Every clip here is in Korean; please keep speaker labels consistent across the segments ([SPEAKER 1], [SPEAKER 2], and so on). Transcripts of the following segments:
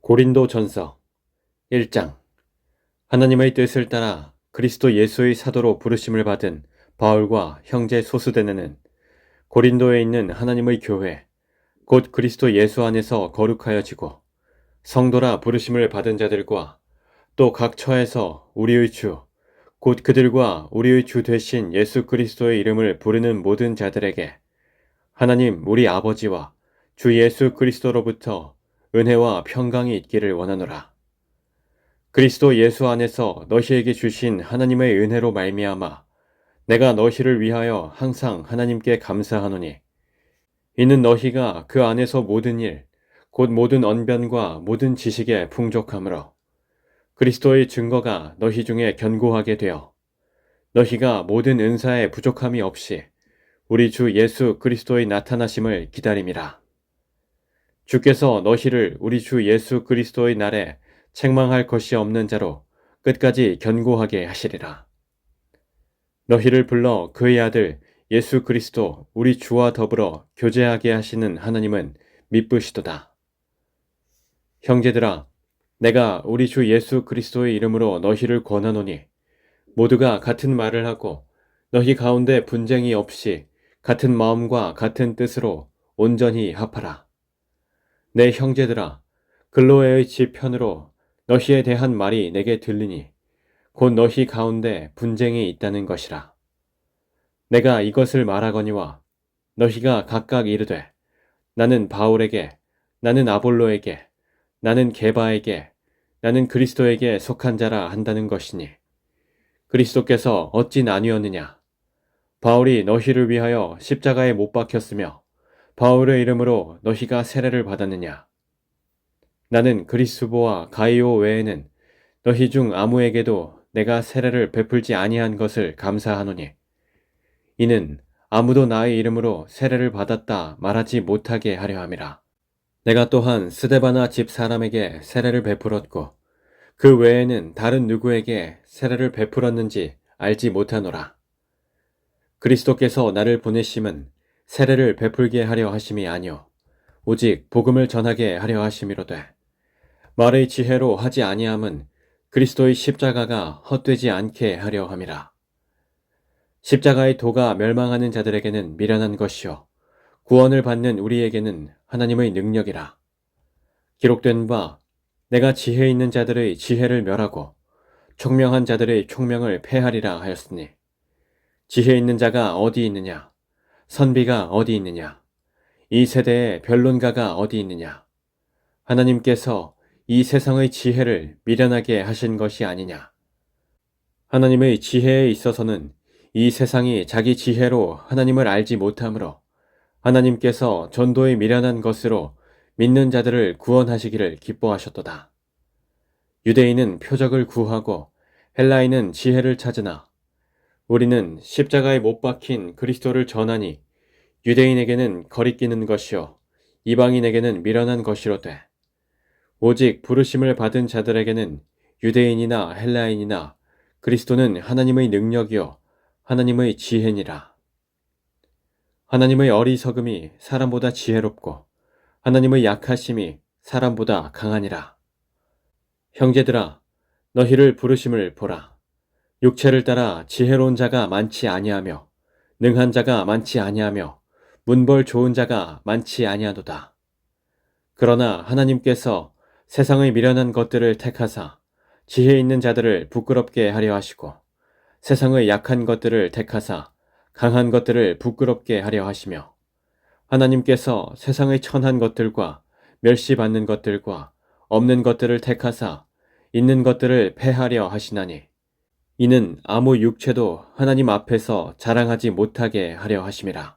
[SPEAKER 1] 고린도전서 1장. 하나님의 뜻을 따라 그리스도 예수의 사도로 부르심을 받은 바울과 형제 소수대네는 고린도에 있는 하나님의 교회, 곧 그리스도 예수 안에서 거룩하여지고 성도라 부르심을 받은 자들과 또 각 처에서 우리의 주, 곧 그들과 우리의 주 되신 예수 그리스도의 이름을 부르는 모든 자들에게 하나님 우리 아버지와 주 예수 그리스도로부터 은혜와 평강이 있기를 원하노라. 그리스도 예수 안에서 너희에게 주신 하나님의 은혜로 말미암아 내가 너희를 위하여 항상 하나님께 감사하노니, 이는 너희가 그 안에서 모든 일, 곧 모든 언변과 모든 지식에 풍족함으로 그리스도의 증거가 너희 중에 견고하게 되어 너희가 모든 은사에 부족함이 없이 우리 주 예수 그리스도의 나타나심을 기다림이라. 주께서 너희를 우리 주 예수 그리스도의 날에 책망할 것이 없는 자로 끝까지 견고하게 하시리라. 너희를 불러 그의 아들 예수 그리스도 우리 주와 더불어 교제하게 하시는 하나님은 미쁘시도다. 형제들아, 내가 우리 주 예수 그리스도의 이름으로 너희를 권하노니 모두가 같은 말을 하고 너희 가운데 분쟁이 없이 같은 마음과 같은 뜻으로 온전히 합하라. 내 형제들아, 글로에의 집 편으로 너희에 대한 말이 내게 들리니 곧 너희 가운데 분쟁이 있다는 것이라. 내가 이것을 말하거니와 너희가 각각 이르되 나는 바울에게, 나는 아볼로에게, 나는 게바에게, 나는 그리스도에게 속한 자라 한다는 것이니 그리스도께서 어찌 나뉘었느냐? 바울이 너희를 위하여 십자가에 못 박혔으며 바울의 이름으로 너희가 세례를 받았느냐? 나는 그리스보와 가이오 외에는 너희 중 아무에게도 내가 세례를 베풀지 아니한 것을 감사하노니, 이는 아무도 나의 이름으로 세례를 받았다 말하지 못하게 하려 함이라. 내가 또한 스데바나 집 사람에게 세례를 베풀었고 그 외에는 다른 누구에게 세례를 베풀었는지 알지 못하노라. 그리스도께서 나를 보내심은 세례를 베풀게 하려 하심이 아니요 오직 복음을 전하게 하려 하심이로되, 말의 지혜로 하지 아니함은 그리스도의 십자가가 헛되지 않게 하려 함이라. 십자가의 도가 멸망하는 자들에게는 미련한 것이요 구원을 받는 우리에게는 하나님의 능력이라. 기록된 바 내가 지혜 있는 자들의 지혜를 멸하고 총명한 자들의 총명을 패하리라 하였으니, 지혜 있는 자가 어디 있느냐? 선비가 어디 있느냐? 이 세대에 변론가가 어디 있느냐? 하나님께서 이 세상의 지혜를 미련하게 하신 것이 아니냐? 하나님의 지혜에 있어서는 이 세상이 자기 지혜로 하나님을 알지 못하므로 하나님께서 전도의 미련한 것으로 믿는 자들을 구원하시기를 기뻐하셨도다. 유대인은 표적을 구하고 헬라인은 지혜를 찾으나 우리는 십자가에 못 박힌 그리스도를 전하니 유대인에게는 거리끼는 것이요 이방인에게는 미련한 것이로되, 오직 부르심을 받은 자들에게는 유대인이나 헬라인이나 그리스도는 하나님의 능력이요 하나님의 지혜니라. 하나님의 어리석음이 사람보다 지혜롭고 하나님의 약하심이 사람보다 강하니라. 형제들아, 너희를 부르심을 보라. 육체를 따라 지혜로운 자가 많지 아니하며 능한 자가 많지 아니하며 문벌 좋은 자가 많지 아니하도다. 그러나 하나님께서 세상의 미련한 것들을 택하사 지혜 있는 자들을 부끄럽게 하려 하시고 세상의 약한 것들을 택하사 강한 것들을 부끄럽게 하려 하시며, 하나님께서 세상의 천한 것들과 멸시받는 것들과 없는 것들을 택하사 있는 것들을 패하려 하시나니, 이는 아무 육체도 하나님 앞에서 자랑하지 못하게 하려 하심이라.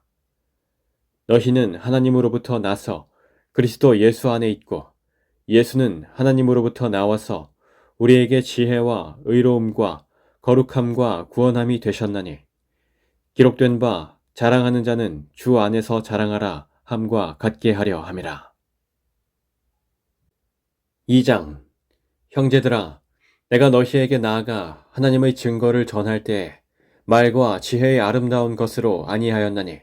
[SPEAKER 1] 너희는 하나님으로부터 나서 그리스도 예수 안에 있고 예수는 하나님으로부터 나와서 우리에게 지혜와 의로움과 거룩함과 구원함이 되셨나니, 기록된 바 자랑하는 자는 주 안에서 자랑하라 함과 같게 하려 함이라. 2장. 형제들아, 내가 너희에게 나아가 하나님의 증거를 전할 때에 말과 지혜의 아름다운 것으로 아니하였나니,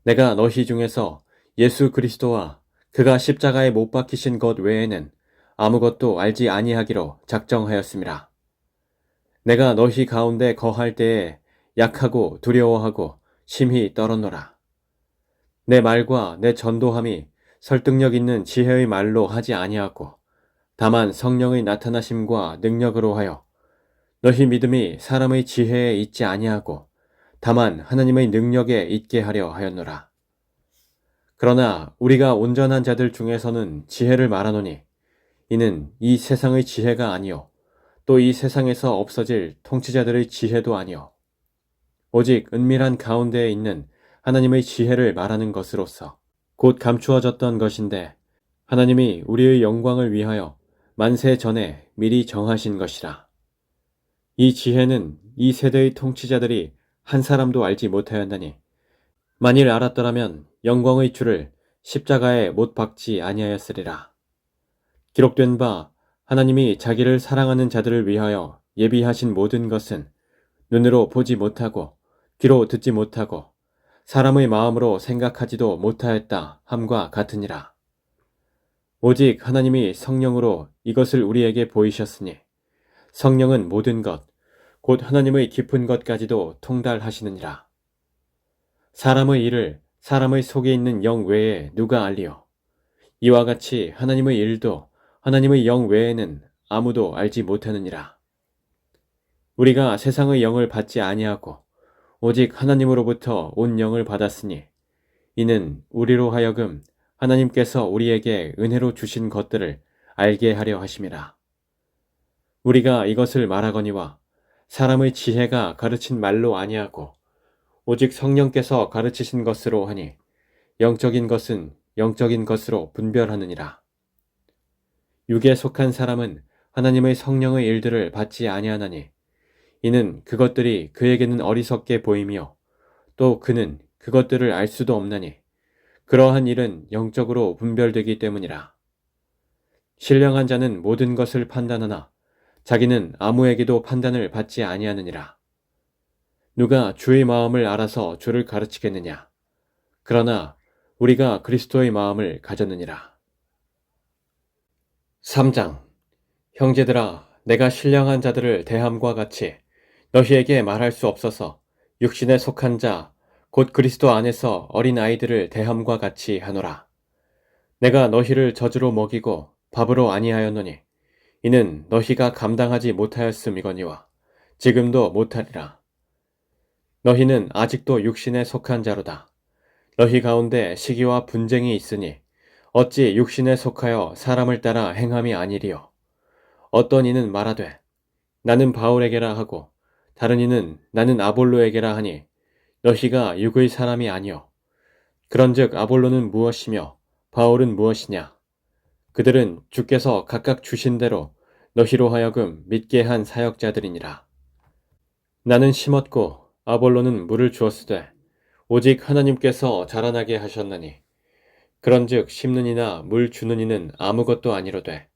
[SPEAKER 1] 내가 너희 중에서 예수 그리스도와 그가 십자가에 못 박히신 것 외에는 아무것도 알지 아니하기로 작정하였습니다. 내가 너희 가운데 거할 때에 약하고 두려워하고 심히 떨었노라. 내 말과 내 전도함이 설득력 있는 지혜의 말로 하지 아니하고 다만 성령의 나타나심과 능력으로 하여 너희 믿음이 사람의 지혜에 있지 아니하고 다만 하나님의 능력에 있게 하려 하였노라. 그러나 우리가 온전한 자들 중에서는 지혜를 말하노니 이는 이 세상의 지혜가 아니요 또 이 세상에서 없어질 통치자들의 지혜도 아니요 오직 은밀한 가운데에 있는 하나님의 지혜를 말하는 것으로서 곧 감추어졌던 것인데 하나님이 우리의 영광을 위하여 만세 전에 미리 정하신 것이라. 이 지혜는 이 세대의 통치자들이 한 사람도 알지 못하였나니 만일 알았더라면 영광의 주를 십자가에 못 박지 아니하였으리라. 기록된 바 하나님이 자기를 사랑하는 자들을 위하여 예비하신 모든 것은 눈으로 보지 못하고 귀로 듣지 못하고 사람의 마음으로 생각하지도 못하였다 함과 같으니라. 오직 하나님이 성령으로 이것을 우리에게 보이셨으니 성령은 모든 것, 곧 하나님의 깊은 것까지도 통달하시느니라. 사람의 일을 사람의 속에 있는 영 외에 누가 알리요? 이와 같이 하나님의 일도 하나님의 영 외에는 아무도 알지 못하느니라. 우리가 세상의 영을 받지 아니하고 오직 하나님으로부터 온 영을 받았으니 이는 우리로 하여금 하나님께서 우리에게 은혜로 주신 것들을 알게 하려 하심이라. 우리가 이것을 말하거니와 사람의 지혜가 가르친 말로 아니하고 오직 성령께서 가르치신 것으로 하니 영적인 것은 영적인 것으로 분별하느니라. 육에 속한 사람은 하나님의 성령의 일들을 받지 아니하나니 이는 그것들이 그에게는 어리석게 보이며 또 그는 그것들을 알 수도 없나니 그러한 일은 영적으로 분별되기 때문이라. 신령한 자는 모든 것을 판단하나 자기는 아무에게도 판단을 받지 아니하느니라. 누가 주의 마음을 알아서 주를 가르치겠느냐? 그러나 우리가 그리스도의 마음을 가졌느니라. 3장. 형제들아, 내가 신령한 자들을 대함과 같이 너희에게 말할 수 없어서 육신에 속한 자, 곧 그리스도 안에서 어린 아이들을 대함과 같이 하노라. 내가 너희를 젖으로 먹이고 밥으로 아니하였노니 이는 너희가 감당하지 못하였음이거니와 지금도 못하리라. 너희는 아직도 육신에 속한 자로다. 너희 가운데 시기와 분쟁이 있으니 어찌 육신에 속하여 사람을 따라 행함이 아니리요. 어떤 이는 말하되 나는 바울에게라 하고 다른 이는 나는 아볼로에게라 하니 너희가 육의 사람이 아니요. 그런즉 아볼로는 무엇이며 바울은 무엇이냐? 그들은 주께서 각각 주신 대로 너희로 하여금 믿게 한 사역자들이니라. 나는 심었고 아볼로는 물을 주었으되 오직 하나님께서 자라나게 하셨나니 그런즉 심는 이나 물 주는 이는 아무것도 아니로되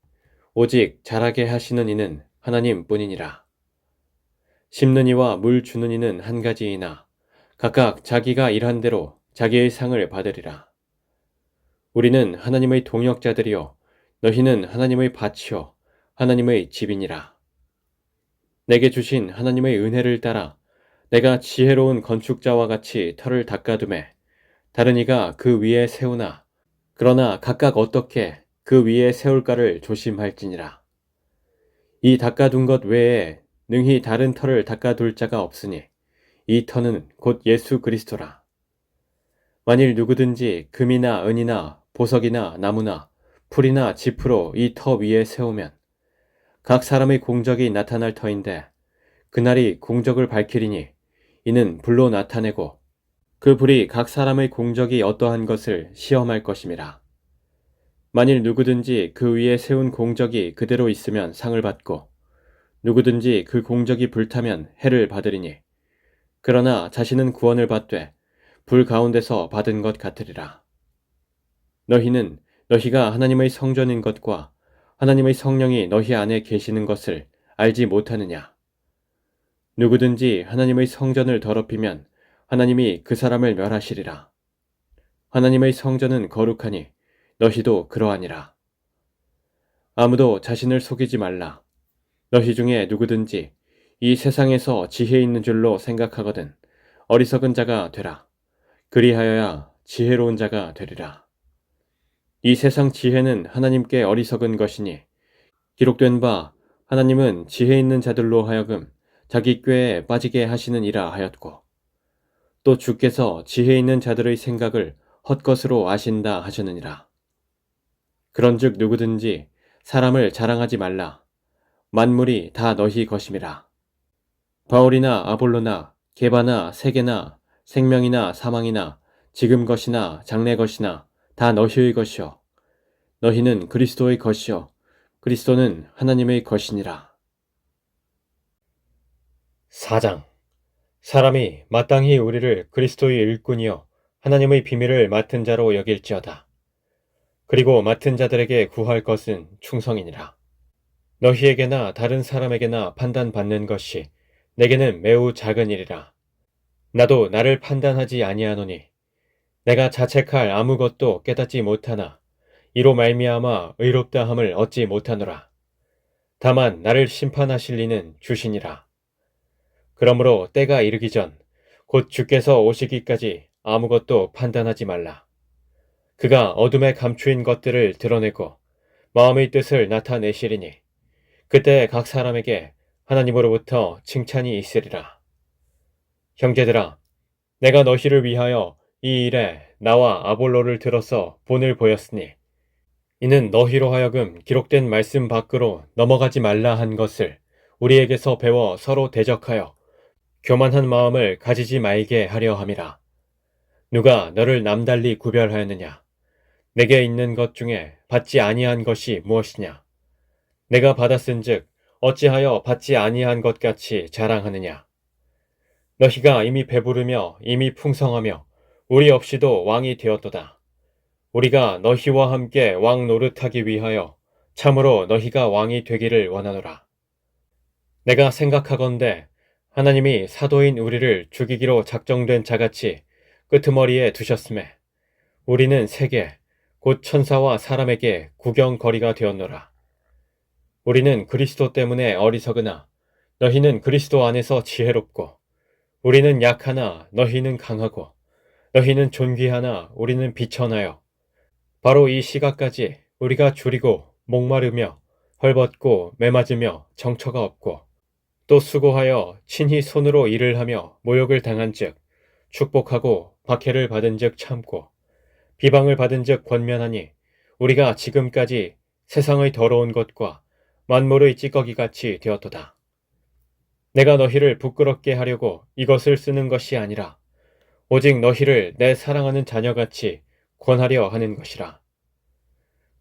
[SPEAKER 1] 오직 자라게 하시는 이는 하나님뿐이니라. 심는 이와 물 주는 이는 한 가지이나 각각 자기가 일한 대로 자기의 상을 받으리라. 우리는 하나님의 동역자들이요 너희는 하나님의 밭이요 하나님의 집이니라. 내게 주신 하나님의 은혜를 따라 내가 지혜로운 건축자와 같이 터를 닦아두매 다른 이가 그 위에 세우나 그러나 각각 어떻게 그 위에 세울까를 조심할지니라. 이 닦아둔 것 외에 능히 다른 터를 닦아둘 자가 없으니 이 터는 곧 예수 그리스도라. 만일 누구든지 금이나 은이나 보석이나 나무나 풀이나 짚으로 이 터 위에 세우면 각 사람의 공적이 나타날 터인데 그날이 공적을 밝히리니 이는 불로 나타내고 그 불이 각 사람의 공적이 어떠한 것을 시험할 것임이라. 만일 누구든지 그 위에 세운 공적이 그대로 있으면 상을 받고 누구든지 그 공적이 불타면 해를 받으리니 그러나 자신은 구원을 받되 불 가운데서 받은 것 같으리라. 너희는 너희가 하나님의 성전인 것과 하나님의 성령이 너희 안에 계시는 것을 알지 못하느냐? 누구든지 하나님의 성전을 더럽히면 하나님이 그 사람을 멸하시리라. 하나님의 성전은 거룩하니 너희도 그러하니라. 아무도 자신을 속이지 말라. 너희 중에 누구든지 이 세상에서 지혜 있는 줄로 생각하거든 어리석은 자가 되라. 그리하여야 지혜로운 자가 되리라. 이 세상 지혜는 하나님께 어리석은 것이니 기록된 바 하나님은 지혜 있는 자들로 하여금 자기 꾀에 빠지게 하시느니라 하였고, 또 주께서 지혜 있는 자들의 생각을 헛것으로 아신다 하셨느니라. 그런즉 누구든지 사람을 자랑하지 말라. 만물이 다 너희 것임이라. 바울이나 아볼로나 게바나 세계나 생명이나 사망이나 지금 것이나 장래 것이나 다 너희의 것이요 너희는 그리스도의 것이요 그리스도는 하나님의 것이니라. 4장. 사람이 마땅히 우리를 그리스도의 일꾼이요 하나님의 비밀을 맡은 자로 여길지어다. 그리고 맡은 자들에게 구할 것은 충성이니라. 너희에게나 다른 사람에게나 판단받는 것이 내게는 매우 작은 일이라. 나도 나를 판단하지 아니하노니 내가 자책할 아무것도 깨닫지 못하나 이로 말미암아 의롭다 함을 얻지 못하노라. 다만 나를 심판하실 이는 주시니라. 그러므로 때가 이르기 전 곧 주께서 오시기까지 아무것도 판단하지 말라. 그가 어둠에 감추인 것들을 드러내고 마음의 뜻을 나타내시리니 그때 각 사람에게 하나님으로부터 칭찬이 있으리라. 형제들아, 내가 너희를 위하여 이 일에 나와 아볼로를 들어서 본을 보였으니 이는 너희로 하여금 기록된 말씀 밖으로 넘어가지 말라 한 것을 우리에게서 배워 서로 대적하여 교만한 마음을 가지지 말게 하려 함이라. 누가 너를 남달리 구별하였느냐? 내게 있는 것 중에 받지 아니한 것이 무엇이냐? 내가 받았은즉 어찌하여 받지 아니한 것 같이 자랑하느냐? 너희가 이미 배부르며 이미 풍성하며 우리 없이도 왕이 되었도다. 우리가 너희와 함께 왕 노릇하기 위하여 참으로 너희가 왕이 되기를 원하노라. 내가 생각하건대 하나님이 사도인 우리를 죽이기로 작정된 자같이 끄트머리에 두셨음에 우리는 세계 곧 천사와 사람에게 구경거리가 되었노라. 우리는 그리스도 때문에 어리석으나 너희는 그리스도 안에서 지혜롭고 우리는 약하나 너희는 강하고 너희는 존귀하나 우리는 비천하여 바로 이 시각까지 우리가 줄이고 목마르며 헐벗고 매맞으며 정처가 없고 또 수고하여 친히 손으로 일을 하며 모욕을 당한즉 축복하고 박해를 받은즉 참고 비방을 받은즉 권면하니 우리가 지금까지 세상의 더러운 것과 만물의 찌꺼기같이 되었도다. 내가 너희를 부끄럽게 하려고 이것을 쓰는 것이 아니라 오직 너희를 내 사랑하는 자녀같이 권하려 하는 것이라.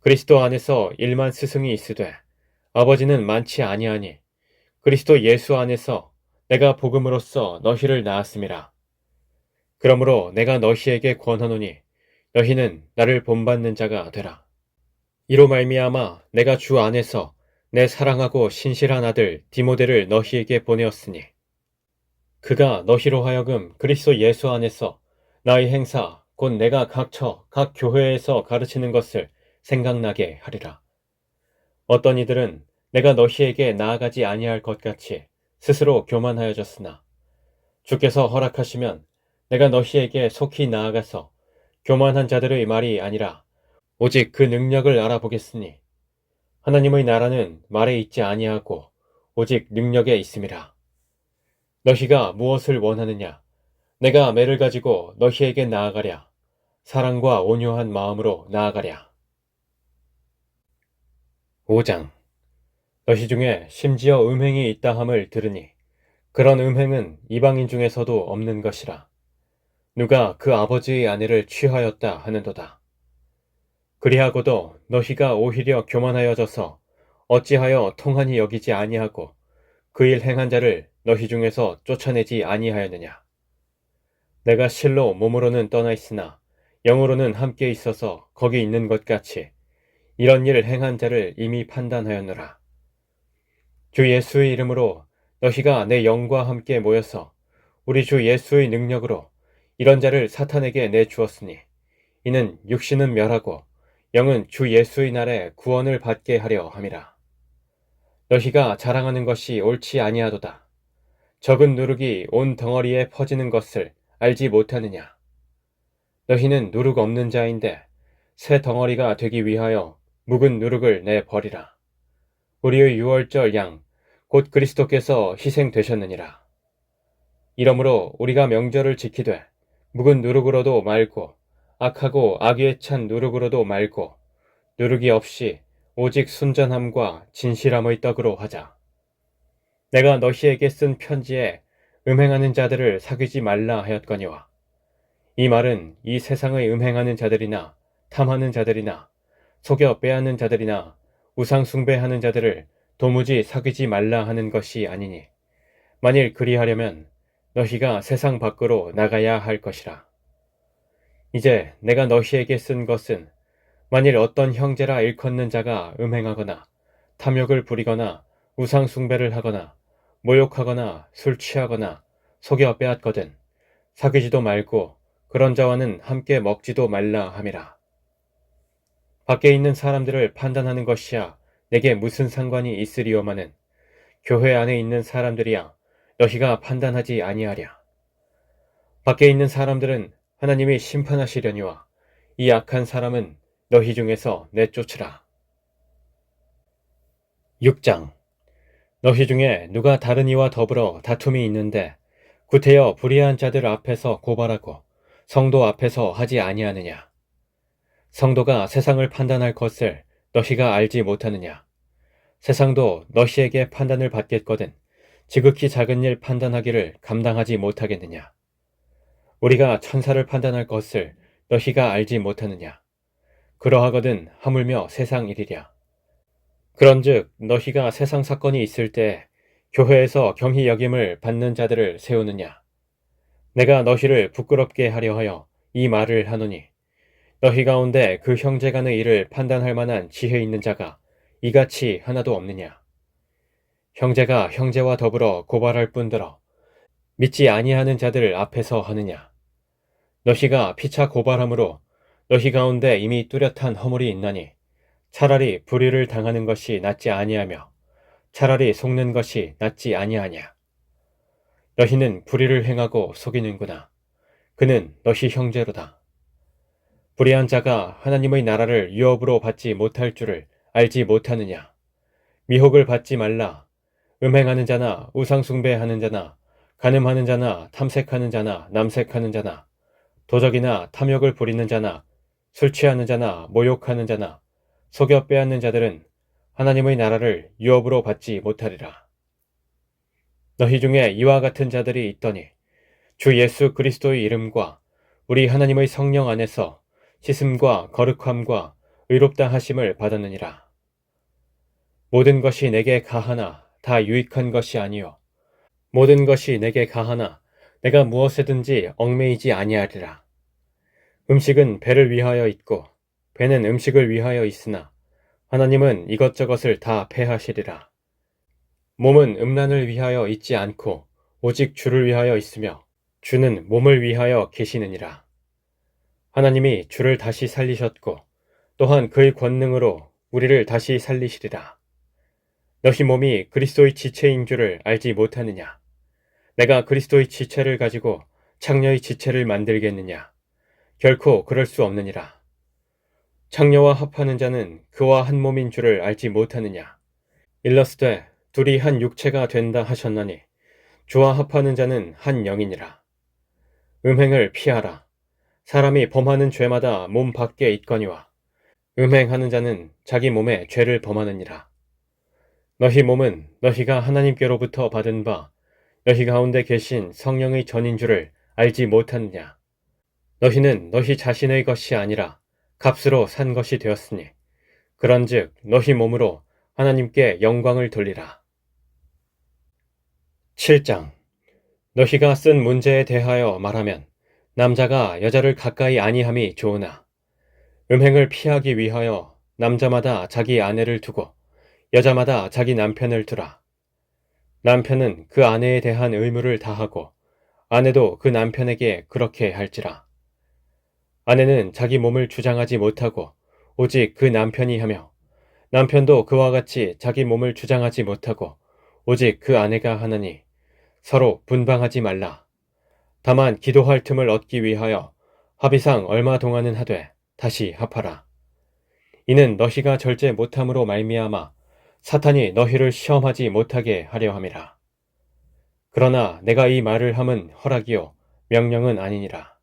[SPEAKER 1] 그리스도 안에서 일만 스승이 있으되 아버지는 많지 아니하니 그리스도 예수 안에서 내가 복음으로써 너희를 낳았음이라. 그러므로 내가 너희에게 권하노니 너희는 나를 본받는 자가 되라. 이로 말미암아 내가 주 안에서 내 사랑하고 신실한 아들 디모데를 너희에게 보내었으니 그가 너희로 하여금 그리스도 예수 안에서 나의 행사 곧 내가 각 교회에서 가르치는 것을 생각나게 하리라. 어떤 이들은 내가 너희에게 나아가지 아니할 것 같이 스스로 교만하여졌으나 주께서 허락하시면 내가 너희에게 속히 나아가서 교만한 자들의 말이 아니라 오직 그 능력을 알아보겠으니 하나님의 나라는 말에 있지 아니하고 오직 능력에 있음이라. 너희가 무엇을 원하느냐? 내가 매를 가지고 너희에게 나아가랴. 사랑과 온유한 마음으로 나아가랴. 5장. 너희 중에 심지어 음행이 있다 함을 들으니 그런 음행은 이방인 중에서도 없는 것이라. 누가 그 아버지의 아내를 취하였다 하는도다. 그리하고도 너희가 오히려 교만하여져서 어찌하여 통한이 여기지 아니하고 그 일 행한 자를 너희 중에서 쫓아내지 아니하였느냐. 내가 실로 몸으로는 떠나 있으나 영으로는 함께 있어서 거기 있는 것 같이 이런 일을 행한 자를 이미 판단하였노라. 주 예수의 이름으로 너희가 내 영과 함께 모여서 우리 주 예수의 능력으로 이런 자를 사탄에게 내주었으니 이는 육신은 멸하고 영은 주 예수의 날에 구원을 받게 하려 함이라. 너희가 자랑하는 것이 옳지 아니하도다. 적은 누룩이 온 덩어리에 퍼지는 것을 알지 못하느냐. 너희는 누룩 없는 자인데 새 덩어리가 되기 위하여 묵은 누룩을 내버리라. 우리의 유월절 양 곧 그리스도께서 희생되셨느니라. 이러므로 우리가 명절을 지키되 묵은 누룩으로도 말고 악하고 악에 찬 누룩으로도 말고 누룩이 없이 오직 순전함과 진실함의 떡으로 하자. 내가 너희에게 쓴 편지에 음행하는 자들을 사귀지 말라 하였거니와 이 말은 이 세상의 음행하는 자들이나 탐하는 자들이나 속여 빼앗는 자들이나 우상 숭배하는 자들을 도무지 사귀지 말라 하는 것이 아니니 만일 그리하려면 너희가 세상 밖으로 나가야 할 것이라. 이제 내가 너희에게 쓴 것은 만일 어떤 형제라 일컫는 자가 음행하거나 탐욕을 부리거나 우상 숭배를 하거나 모욕하거나 술 취하거나 속여 빼앗거든 사귀지도 말고 그런 자와는 함께 먹지도 말라 함이라. 밖에 있는 사람들을 판단하는 것이야 내게 무슨 상관이 있으리오마는 교회 안에 있는 사람들이야 너희가 판단하지 아니하랴. 밖에 있는 사람들은 하나님이 심판하시려니와 이 악한 사람은 너희 중에서 내쫓으라. 6장. 너희 중에 누가 다른 이와 더불어 다툼이 있는데 구태여 불의한 자들 앞에서 고발하고 성도 앞에서 하지 아니하느냐. 성도가 세상을 판단할 것을 너희가 알지 못하느냐. 세상도 너희에게 판단을 받겠거든 지극히 작은 일 판단하기를 감당하지 못하겠느냐. 우리가 천사를 판단할 것을 너희가 알지 못하느냐. 그러하거든 하물며 세상 일이랴. 그런즉 너희가 세상 사건이 있을 때 교회에서 경히 여김을 받는 자들을 세우느냐. 내가 너희를 부끄럽게 하려 하여 이 말을 하노니 너희 가운데 그 형제 간의 일을 판단할 만한 지혜 있는 자가 이같이 하나도 없느냐. 형제가 형제와 더불어 고발할 뿐더러 믿지 아니하는 자들 앞에서 하느냐. 너희가 피차 고발함으로 너희 가운데 이미 뚜렷한 허물이 있나니 차라리 불의를 당하는 것이 낫지 아니하며 차라리 속는 것이 낫지 아니하냐. 너희는 불의를 행하고 속이는구나. 그는 너희 형제로다. 불의한 자가 하나님의 나라를 유업으로 받지 못할 줄을 알지 못하느냐. 미혹을 받지 말라. 음행하는 자나 우상숭배하는 자나 간음하는 자나 탐색하는 자나 남색하는 자나 도적이나 탐욕을 부리는 자나 술 취하는 자나 모욕하는 자나 속여 빼앗는 자들은 하나님의 나라를 유업으로 받지 못하리라. 너희 중에 이와 같은 자들이 있더니 주 예수 그리스도의 이름과 우리 하나님의 성령 안에서 씻음과 거룩함과 의롭다 하심을 받았느니라. 모든 것이 내게 가하나 다 유익한 것이 아니요 모든 것이 내게 가하나 내가 무엇에든지 얽매이지 아니하리라. 음식은 배를 위하여 있고 배는 음식을 위하여 있으나 하나님은 이것저것을 다 패하시리라. 몸은 음란을 위하여 있지 않고 오직 주를 위하여 있으며 주는 몸을 위하여 계시느니라. 하나님이 주를 다시 살리셨고 또한 그의 권능으로 우리를 다시 살리시리라. 너희 몸이 그리스도의 지체인 줄을 알지 못하느냐. 내가 그리스도의 지체를 가지고 창녀의 지체를 만들겠느냐. 결코 그럴 수 없느니라. 창녀와 합하는 자는 그와 한 몸인 줄을 알지 못하느냐. 일러스되 둘이 한 육체가 된다 하셨나니 주와 합하는 자는 한 영이니라. 음행을 피하라. 사람이 범하는 죄마다 몸 밖에 있거니와 음행하는 자는 자기 몸에 죄를 범하느니라. 너희 몸은 너희가 하나님께로부터 받은 바 너희 가운데 계신 성령의 전인 줄을 알지 못하느냐. 너희는 너희 자신의 것이 아니라 값으로 산 것이 되었으니 그런즉 너희 몸으로 하나님께 영광을 돌리라. 7장. 너희가 쓴 문제에 대하여 말하면 남자가 여자를 가까이 아니함이 좋으나 음행을 피하기 위하여 남자마다 자기 아내를 두고 여자마다 자기 남편을 두라. 남편은 그 아내에 대한 의무를 다하고 아내도 그 남편에게 그렇게 할지라. 아내는 자기 몸을 주장하지 못하고 오직 그 남편이 하며 남편도 그와 같이 자기 몸을 주장하지 못하고 오직 그 아내가 하나니 서로 분방하지 말라. 다만 기도할 틈을 얻기 위하여 합의상 얼마 동안은 하되 다시 합하라. 이는 너희가 절제 못함으로 말미암아 사탄이 너희를 시험하지 못하게 하려 함이라. 그러나 내가 이 말을 함은 허락이요 명령은 아니니라.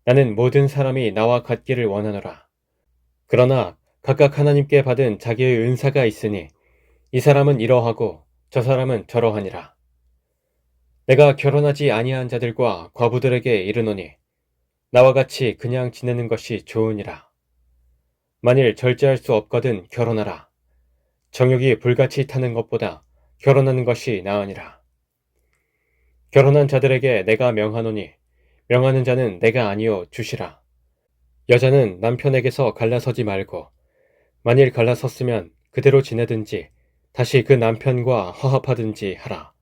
[SPEAKER 1] 나는 모든 사람이 나와 같기를 원하노라. 그러나 각각 하나님께 받은 자기의 은사가 있으니 이 사람은 이러하고 저 사람은 저러하니라. 내가 결혼하지 아니한 자들과 과부들에게 이르노니 나와 같이 그냥 지내는 것이 좋으니라. 만일 절제할 수 없거든 결혼하라. 정욕이 불같이 타는 것보다 결혼하는 것이 나으니라. 결혼한 자들에게 내가 명하노니 명하는 자는 내가 아니요 주시라. 여자는 남편에게서 갈라서지 말고 만일 갈라섰으면 그대로 지내든지 다시 그 남편과 화합하든지 하라.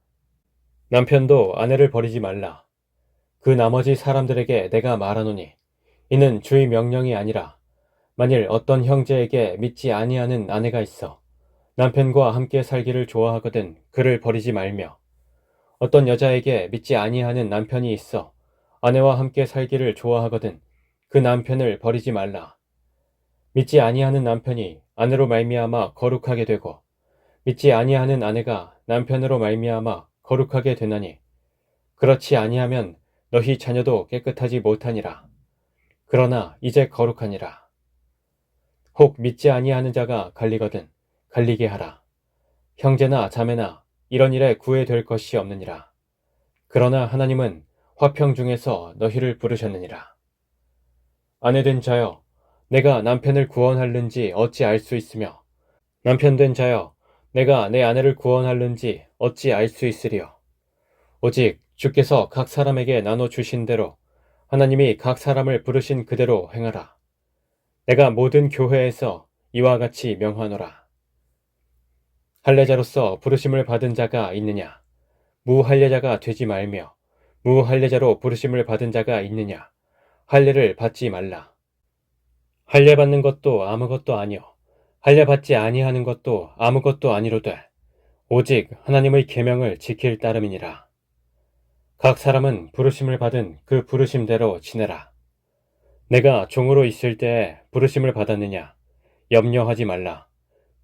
[SPEAKER 1] 남편도 아내를 버리지 말라. 그 나머지 사람들에게 내가 말하노니 이는 주의 명령이 아니라 만일 어떤 형제에게 믿지 아니하는 아내가 있어 남편과 함께 살기를 좋아하거든 그를 버리지 말며 어떤 여자에게 믿지 아니하는 남편이 있어 아내와 함께 살기를 좋아하거든 그 남편을 버리지 말라. 믿지 아니하는 남편이 아내로 말미암아 거룩하게 되고 믿지 아니하는 아내가 남편으로 말미암아 거룩하게 되나니 그렇지 아니하면 너희 자녀도 깨끗하지 못하니라. 그러나 이제 거룩하니라. 혹 믿지 아니하는 자가 갈리거든 갈리게 하라. 형제나 자매나 이런 일에 구애될 것이 없느니라. 그러나 하나님은 화평 중에서 너희를 부르셨느니라. 아내된 자여, 내가 남편을 구원할는지 어찌 알 수 있으며 남편된 자여, 내가 내 아내를 구원할는지 어찌 알 수 있으리요. 오직 주께서 각 사람에게 나눠주신 대로 하나님이 각 사람을 부르신 그대로 행하라. 내가 모든 교회에서 이와 같이 명하노라. 할례자로서 부르심을 받은 자가 있느냐? 무할례자가 되지 말며 무할례자로 부르심을 받은 자가 있느냐? 할례를 받지 말라. 할례 받는 것도 아무것도 아니요 할례 받지 아니하는 것도 아무것도 아니로되 오직 하나님의 계명을 지킬 따름이니라. 각 사람은 부르심을 받은 그 부르심대로 지내라. 내가 종으로 있을 때에 부르심을 받았느냐? 염려하지 말라.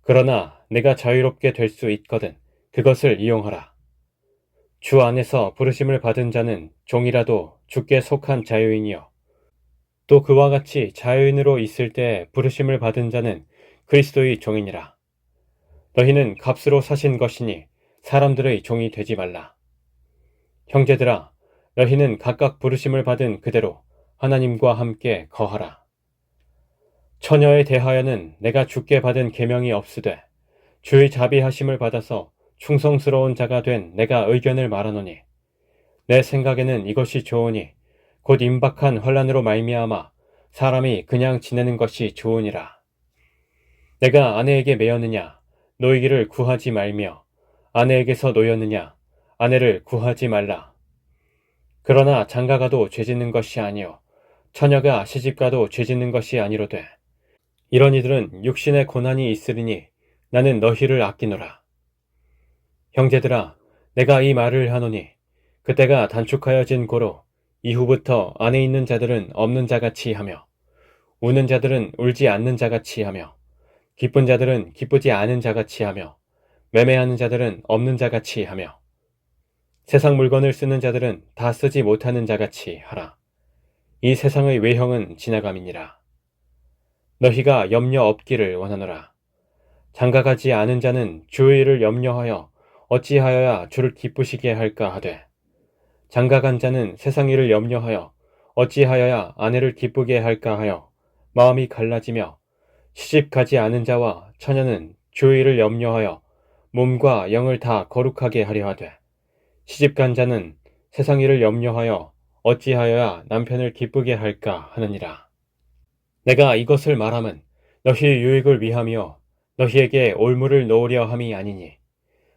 [SPEAKER 1] 그러나 내가 자유롭게 될 수 있거든 그것을 이용하라. 주 안에서 부르심을 받은 자는 종이라도 주께 속한 자유인이요. 또 그와 같이 자유인으로 있을 때 부르심을 받은 자는 그리스도의 종이니라. 너희는 값으로 사신 것이니 사람들의 종이 되지 말라. 형제들아, 너희는 각각 부르심을 받은 그대로 하나님과 함께 거하라. 처녀에 대하여는 내가 주께 받은 계명이 없으되 주의 자비하심을 받아서 충성스러운 자가 된 내가 의견을 말하노니 내 생각에는 이것이 좋으니 곧 임박한 환난으로 말미암아 사람이 그냥 지내는 것이 좋으니라. 내가 아내에게 매였느냐 노이기를 구하지 말며 아내에게서 노였느냐 아내를 구하지 말라. 그러나 장가가도 죄짓는 것이 아니요 처녀가 시집가도 죄짓는 것이 아니로되 이런 이들은 육신의 고난이 있으리니 나는 너희를 아끼노라. 형제들아, 내가 이 말을 하노니 그때가 단축하여진 고로 이후부터 안에 있는 자들은 없는 자같이 하며 우는 자들은 울지 않는 자같이 하며 기쁜 자들은 기쁘지 않은 자같이 하며 매매하는 자들은 없는 자같이 하며 세상 물건을 쓰는 자들은 다 쓰지 못하는 자같이 하라. 이 세상의 외형은 지나감이니라. 너희가 염려 없기를 원하노라. 장가가지 않은 자는 주의 일을 염려하여 어찌하여야 주를 기쁘시게 할까 하되 장가간 자는 세상 일을 염려하여 어찌하여야 아내를 기쁘게 할까 하여 마음이 갈라지며 시집가지 않은 자와 처녀는 주의 일을 염려하여 몸과 영을 다 거룩하게 하려 하되 시집간 자는 세상 일을 염려하여 어찌하여야 남편을 기쁘게 할까 하느니라. 내가 이것을 말함은 너희의 유익을 위하며 너희에게 올무를 놓으려 함이 아니니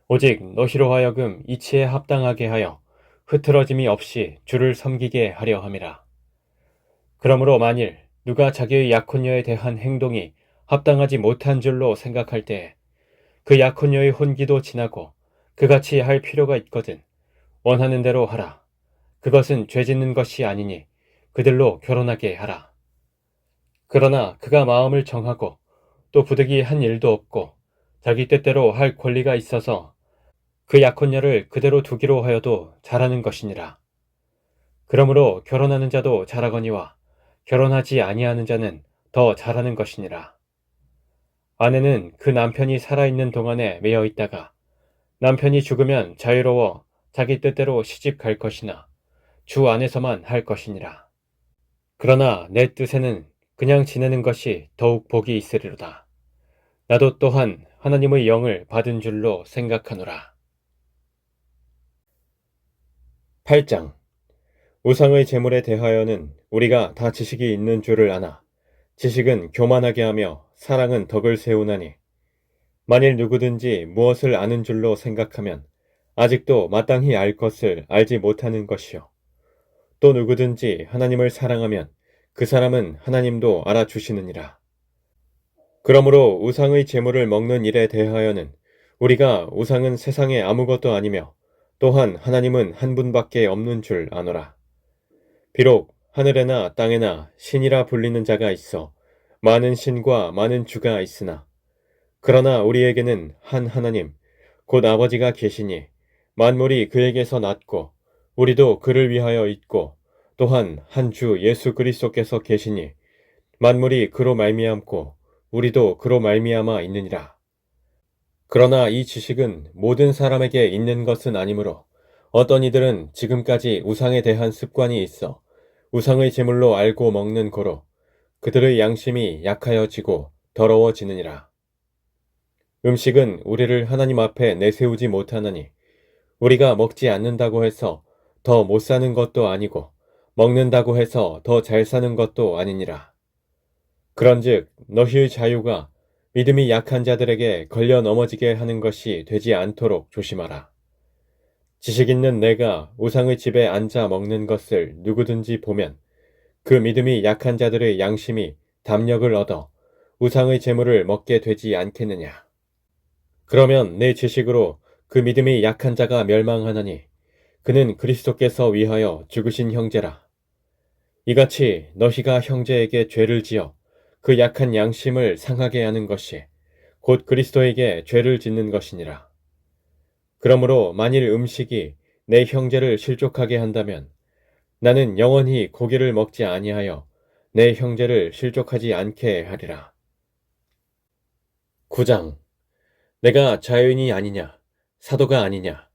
[SPEAKER 1] 오직 너희로 하여금 이치에 합당하게 하여 흐트러짐이 없이 주를 섬기게 하려 함이라. 그러므로 만일 누가 자기의 약혼녀에 대한 행동이 합당하지 못한 줄로 생각할 때 그 약혼녀의 혼기도 지나고 그같이 할 필요가 있거든 원하는 대로 하라. 그것은 죄 짓는 것이 아니니 그들로 결혼하게 하라. 그러나 그가 마음을 정하고 또 부득이 한 일도 없고 자기 뜻대로 할 권리가 있어서 그 약혼녀를 그대로 두기로 하여도 잘하는 것이니라. 그러므로 결혼하는 자도 잘하거니와 결혼하지 아니하는 자는 더 잘하는 것이니라. 아내는 그 남편이 살아있는 동안에 매여 있다가 남편이 죽으면 자유로워 자기 뜻대로 시집 갈 것이나 주 안에서만 할 것이니라. 그러나 내 뜻에는 그냥 지내는 것이 더욱 복이 있으리로다. 나도 또한 하나님의 영을 받은 줄로 생각하노라. 8장. 우상의 제물에 대하여는 우리가 다 지식이 있는 줄을 아나 지식은 교만하게 하며 사랑은 덕을 세우나니 만일 누구든지 무엇을 아는 줄로 생각하면 아직도 마땅히 알 것을 알지 못하는 것이요. 또 누구든지 하나님을 사랑하면 그 사람은 하나님도 알아주시느니라. 그러므로 우상의 제물을 먹는 일에 대하여는 우리가 우상은 세상에 아무것도 아니며 또한 하나님은 한 분밖에 없는 줄 아노라. 비록 하늘에나 땅에나 신이라 불리는 자가 있어 많은 신과 많은 주가 있으나 그러나 우리에게는 한 하나님 곧 아버지가 계시니 만물이 그에게서 났고 우리도 그를 위하여 있고 또한 한 주 예수 그리스도께서 계시니 만물이 그로 말미암고 우리도 그로 말미암아 있느니라. 그러나 이 지식은 모든 사람에게 있는 것은 아니므로 어떤 이들은 지금까지 우상에 대한 습관이 있어 우상의 제물로 알고 먹는 고로 그들의 양심이 약하여지고 더러워지느니라. 음식은 우리를 하나님 앞에 내세우지 못하나니 우리가 먹지 않는다고 해서 더 못 사는 것도 아니고 먹는다고 해서 더 잘 사는 것도 아니니라. 그런즉 너희의 자유가 믿음이 약한 자들에게 걸려 넘어지게 하는 것이 되지 않도록 조심하라. 지식 있는 내가 우상의 집에 앉아 먹는 것을 누구든지 보면 그 믿음이 약한 자들의 양심이 담력을 얻어 우상의 제물을 먹게 되지 않겠느냐. 그러면 내 지식으로 그 믿음이 약한 자가 멸망하나니 그는 그리스도께서 위하여 죽으신 형제라. 이같이 너희가 형제에게 죄를 지어 그 약한 양심을 상하게 하는 것이 곧 그리스도에게 죄를 짓는 것이니라. 그러므로 만일 음식이 내 형제를 실족하게 한다면 나는 영원히 고기를 먹지 아니하여 내 형제를 실족하지 않게 하리라. 9장. 내가 자유인이 아니냐 사도가 아니냐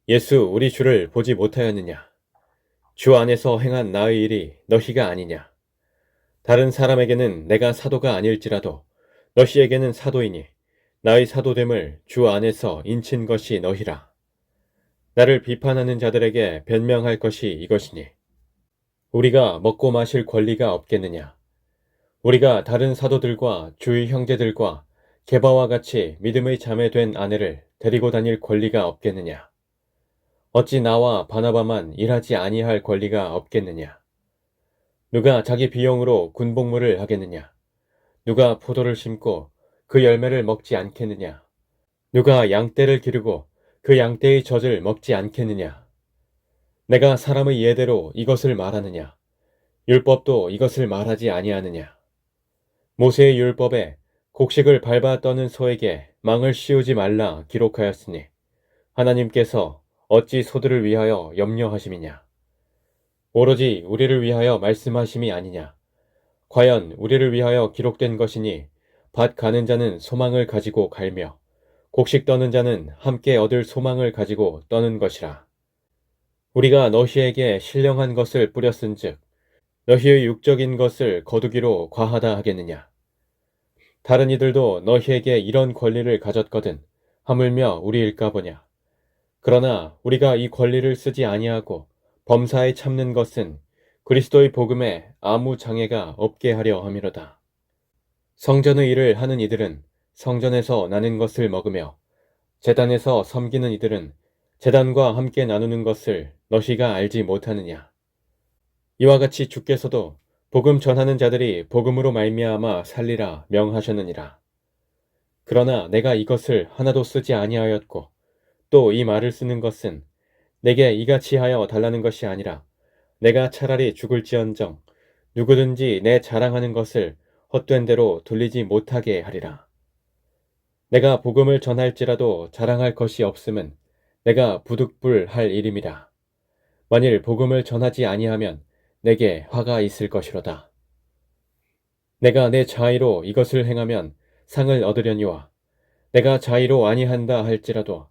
[SPEAKER 1] 예수 우리 주를 보지 못하였느냐 주 안에서 행한 나의 일이 너희가 아니냐 다른 사람에게는 내가 사도가 아닐지라도 너희에게는 사도이니 나의 사도됨을 주 안에서 인친 것이 너희라. 나를 비판하는 자들에게 변명할 것이 이것이니 우리가 먹고 마실 권리가 없겠느냐. 우리가 다른 사도들과 주의 형제들과 게바와 같이 믿음의 자매 된 아내를 데리고 다닐 권리가 없겠느냐. 어찌 나와 바나바만 일하지 아니할 권리가 없겠느냐. 누가 자기 비용으로 군복무를 하겠느냐. 누가 포도를 심고 그 열매를 먹지 않겠느냐. 누가 양떼를 기르고 그 양떼의 젖을 먹지 않겠느냐. 내가 사람의 예대로 이것을 말하느냐. 율법도 이것을 말하지 아니하느냐. 모세의 율법에 곡식을 밟아 떠는 소에게 망을 씌우지 말라 기록하였으니 하나님께서 어찌 소들을 위하여 염려하심이냐. 오로지 우리를 위하여 말씀하심이 아니냐. 과연 우리를 위하여 기록된 것이니 밭 가는 자는 소망을 가지고 갈며 곡식 떠는 자는 함께 얻을 소망을 가지고 떠는 것이라. 우리가 너희에게 신령한 것을 뿌렸은즉 너희의 육적인 것을 거두기로 과하다 하겠느냐. 다른 이들도 너희에게 이런 권리를 가졌거든 하물며 우리일까 보냐. 그러나 우리가 이 권리를 쓰지 아니하고 범사에 참는 것은 그리스도의 복음에 아무 장애가 없게 하려 함이로다. 성전의 일을 하는 이들은 성전에서 나는 것을 먹으며 제단에서 섬기는 이들은 제단과 함께 나누는 것을 너희가 알지 못하느냐. 이와 같이 주께서도 복음 전하는 자들이 복음으로 말미암아 살리라 명하셨느니라. 그러나 내가 이것을 하나도 쓰지 아니하였고 또 이 말을 쓰는 것은 내게 이같이 하여 달라는 것이 아니라 내가 차라리 죽을지언정 누구든지 내 자랑하는 것을 헛된 대로 돌리지 못하게 하리라. 내가 복음을 전할지라도 자랑할 것이 없음은 내가 부득불할 일임이라. 만일 복음을 전하지 아니하면 내게 화가 있을 것이로다. 내가 내 자의로 이것을 행하면 상을 얻으려니와 내가 자의로 아니한다 할지라도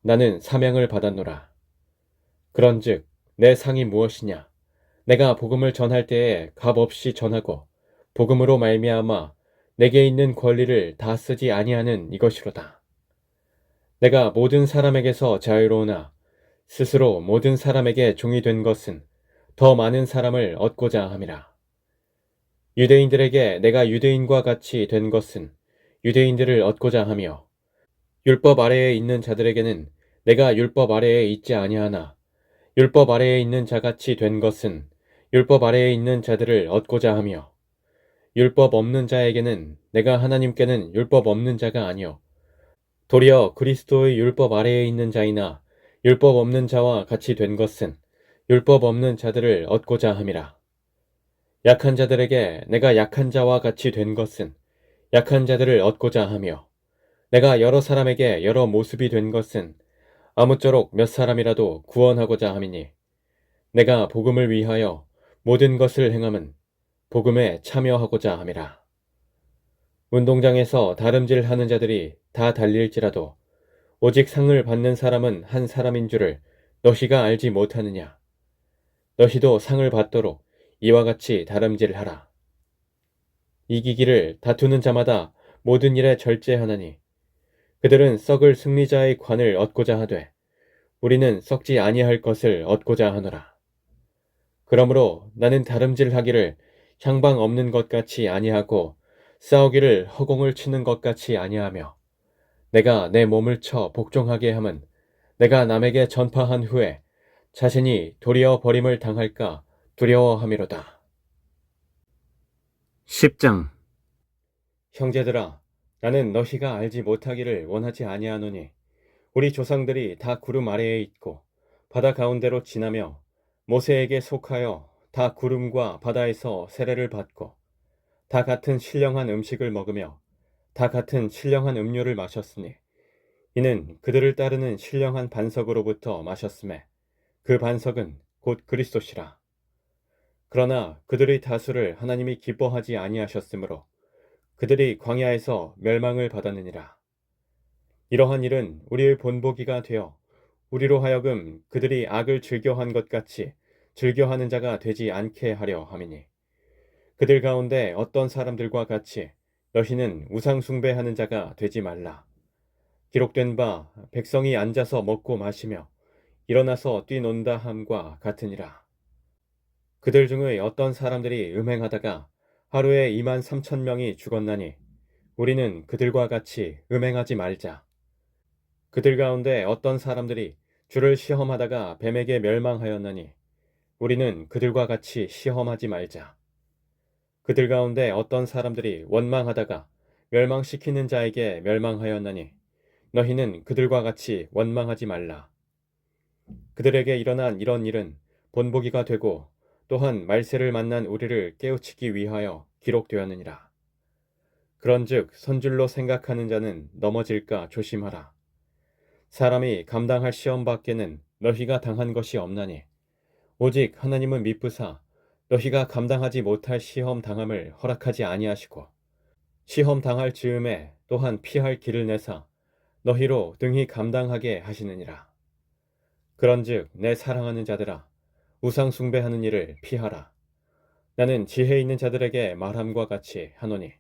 [SPEAKER 1] 나는 사명을 받았노라. 그런즉 내 상이 무엇이냐? 내가 복음을 전할 때에 값없이 전하고 복음으로 말미암아 내게 있는 권리를 다 쓰지 아니하는 이것이로다. 내가 모든 사람에게서 자유로우나 스스로 모든 사람에게 종이 된 것은 더 많은 사람을 얻고자 함이라. 유대인들에게 내가 유대인과 같이 된 것은 유대인들을 얻고자 하며 율법 아래에 있는 자들에게는 내가 율법 아래에 있지 아니하나 율법 아래에 있는 자같이 된 것은 율법 아래에 있는 자들을 얻고자 하며 율법 없는 자에게는 내가 하나님께는 율법 없는 자가 아니요 도리어 그리스도의 율법 아래에 있는 자이나 율법 없는 자와 같이 된 것은 율법 없는 자들을 얻고자 함이라. 약한 자들에게 내가 약한 자와 같이 된 것은 약한 자들을 얻고자 하며 내가 여러 사람에게 여러 모습이 된 것은 아무쪼록 몇 사람이라도 구원하고자 함이니 내가 복음을 위하여 모든 것을 행함은 복음에 참여하고자 함이라. 운동장에서 다름질하는 자들이 다 달릴지라도 오직 상을 받는 사람은 한 사람인 줄을 너희가 알지 못하느냐. 너희도 상을 받도록 이와 같이 다름질하라. 이기기를 다투는 자마다 모든 일에 절제하나니 그들은 썩을 승리자의 관을 얻고자 하되 우리는 썩지 아니할 것을 얻고자 하노라. 그러므로 나는 다름질하기를 향방 없는 것 같이 아니하고 싸우기를 허공을 치는 것 같이 아니하며 내가 내 몸을 쳐 복종하게 함은 내가 남에게 전파한 후에 자신이 도리어 버림을 당할까 두려워함이로다. 10장 형제들아, 나는 너희가 알지 못하기를 원하지 아니하노니 우리 조상들이 다 구름 아래에 있고 바다 가운데로 지나며 모세에게 속하여 다 구름과 바다에서 세례를 받고 다 같은 신령한 음식을 먹으며 다 같은 신령한 음료를 마셨으니 이는 그들을 따르는 신령한 반석으로부터 마셨음에 그 반석은 곧 그리스도시라. 그러나 그들의 다수를 하나님이 기뻐하지 아니하셨으므로 그들이 광야에서 멸망을 받았느니라. 이러한 일은 우리의 본보기가 되어 우리로 하여금 그들이 악을 즐겨한 것 같이 즐겨하는 자가 되지 않게 하려 함이니 그들 가운데 어떤 사람들과 같이 너희는 우상 숭배하는 자가 되지 말라. 기록된 바 백성이 앉아서 먹고 마시며 일어나서 뛰논다 함과 같으니라. 그들 중의 어떤 사람들이 음행하다가 하루에 2만 3천 명이 죽었나니 우리는 그들과 같이 음행하지 말자. 그들 가운데 어떤 사람들이 주를 시험하다가 뱀에게 멸망하였나니 우리는 그들과 같이 시험하지 말자. 그들 가운데 어떤 사람들이 원망하다가 멸망시키는 자에게 멸망하였나니 너희는 그들과 같이 원망하지 말라. 그들에게 일어난 이런 일은 본보기가 되고 또한 말세를 만난 우리를 깨우치기 위하여 기록되었느니라. 그런즉 선줄로 생각하는 자는 넘어질까 조심하라. 사람이 감당할 시험 밖에는 너희가 당한 것이 없나니 오직 하나님은 미쁘사 너희가 감당하지 못할 시험 당함을 허락하지 아니하시고 시험 당할 즈음에 또한 피할 길을 내사 너희로 등히 감당하게 하시느니라. 그런즉 내 사랑하는 자들아 우상 숭배하는 일을 피하라. 나는 지혜 있는 자들에게 말함과 같이 하노니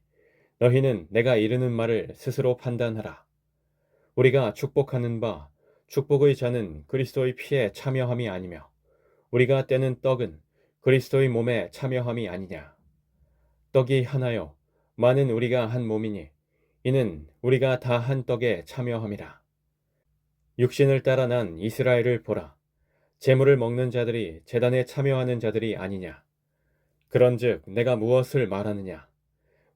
[SPEAKER 1] 너희는 내가 이르는 말을 스스로 판단하라. 우리가 축복하는 바 축복의 자는 그리스도의 피에 참여함이 아니며 우리가 떼는 떡은 그리스도의 몸에 참여함이 아니냐. 떡이 하나요 많은 우리가 한 몸이니 이는 우리가 다 한 떡에 참여함이라. 육신을 따라 난 이스라엘을 보라. 제물을 먹는 자들이 제단에 참여하는 자들이 아니냐. 그런즉 내가 무엇을 말하느냐?